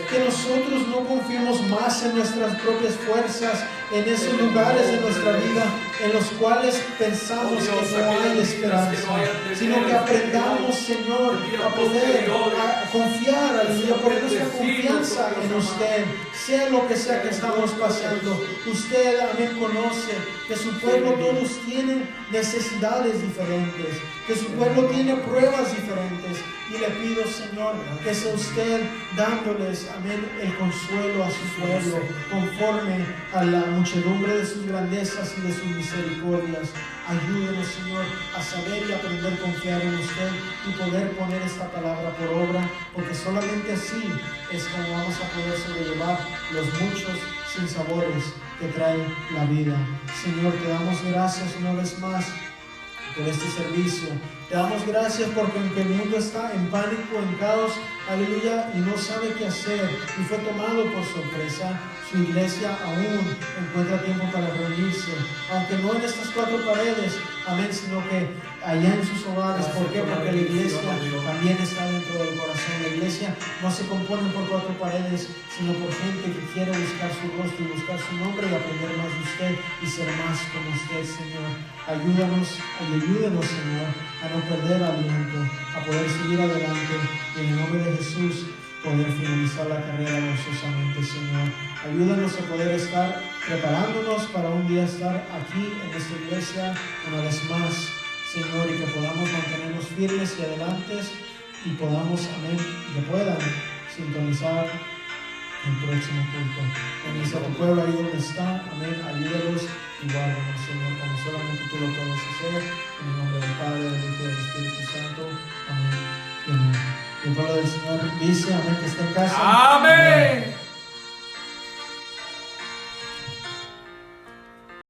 Que nosotros no confiemos más en nuestras propias fuerzas, en esos lugares de nuestra vida en los cuales pensamos que no hay esperanza, sino que aprendamos, Señor, a poder confiar, aleluya, poner nuestra confianza en usted, sea lo que sea que estamos pasando. Usted, amén, conoce que su pueblo todos tienen necesidades diferentes, que su pueblo tiene pruebas diferentes, y le pido, Señor, que sea usted dándoles, amén, el consuelo a su pueblo conforme a la muchedumbre de sus grandezas y de sus misericordias. Ayúdenos, Señor, a saber y aprender a confiar en usted y poder poner esta palabra por obra, porque solamente así es como vamos a poder sobrellevar los muchos sinsabores que trae la vida. Señor, te damos gracias una vez más por este servicio. Te damos gracias porque aunque el mundo está en pánico, en caos, aleluya, y no sabe qué hacer y fue tomado por sorpresa, su iglesia aún encuentra tiempo para reunirse, aunque no en estas cuatro paredes, amén, sino que allá en sus hogares. ¿Por qué? Porque la iglesia también está dentro del corazón. La iglesia no se compone por cuatro paredes, sino por gente que quiere buscar su rostro y buscar su nombre y aprender más de usted y ser más como usted, Señor. Ayúdanos y ayúdenos, Señor, a no perder aliento, a poder seguir adelante y en el nombre de Jesús poder finalizar la carrera gozosamente, Señor. Ayúdanos a poder estar preparándonos para un día estar aquí en esta iglesia una vez más, Señor, y que podamos mantenernos firmes y adelantes y podamos, amén, que puedan sintonizar el próximo culto. Bendice a tu pueblo ahí donde está, amén, ayúdalos y guárdanos, Señor, como solamente tú lo puedes hacer, en el nombre del Padre, del Hijo y del Espíritu Santo, amén y amén. Y el pueblo del Señor dice, amén, que esté en casa. Amén.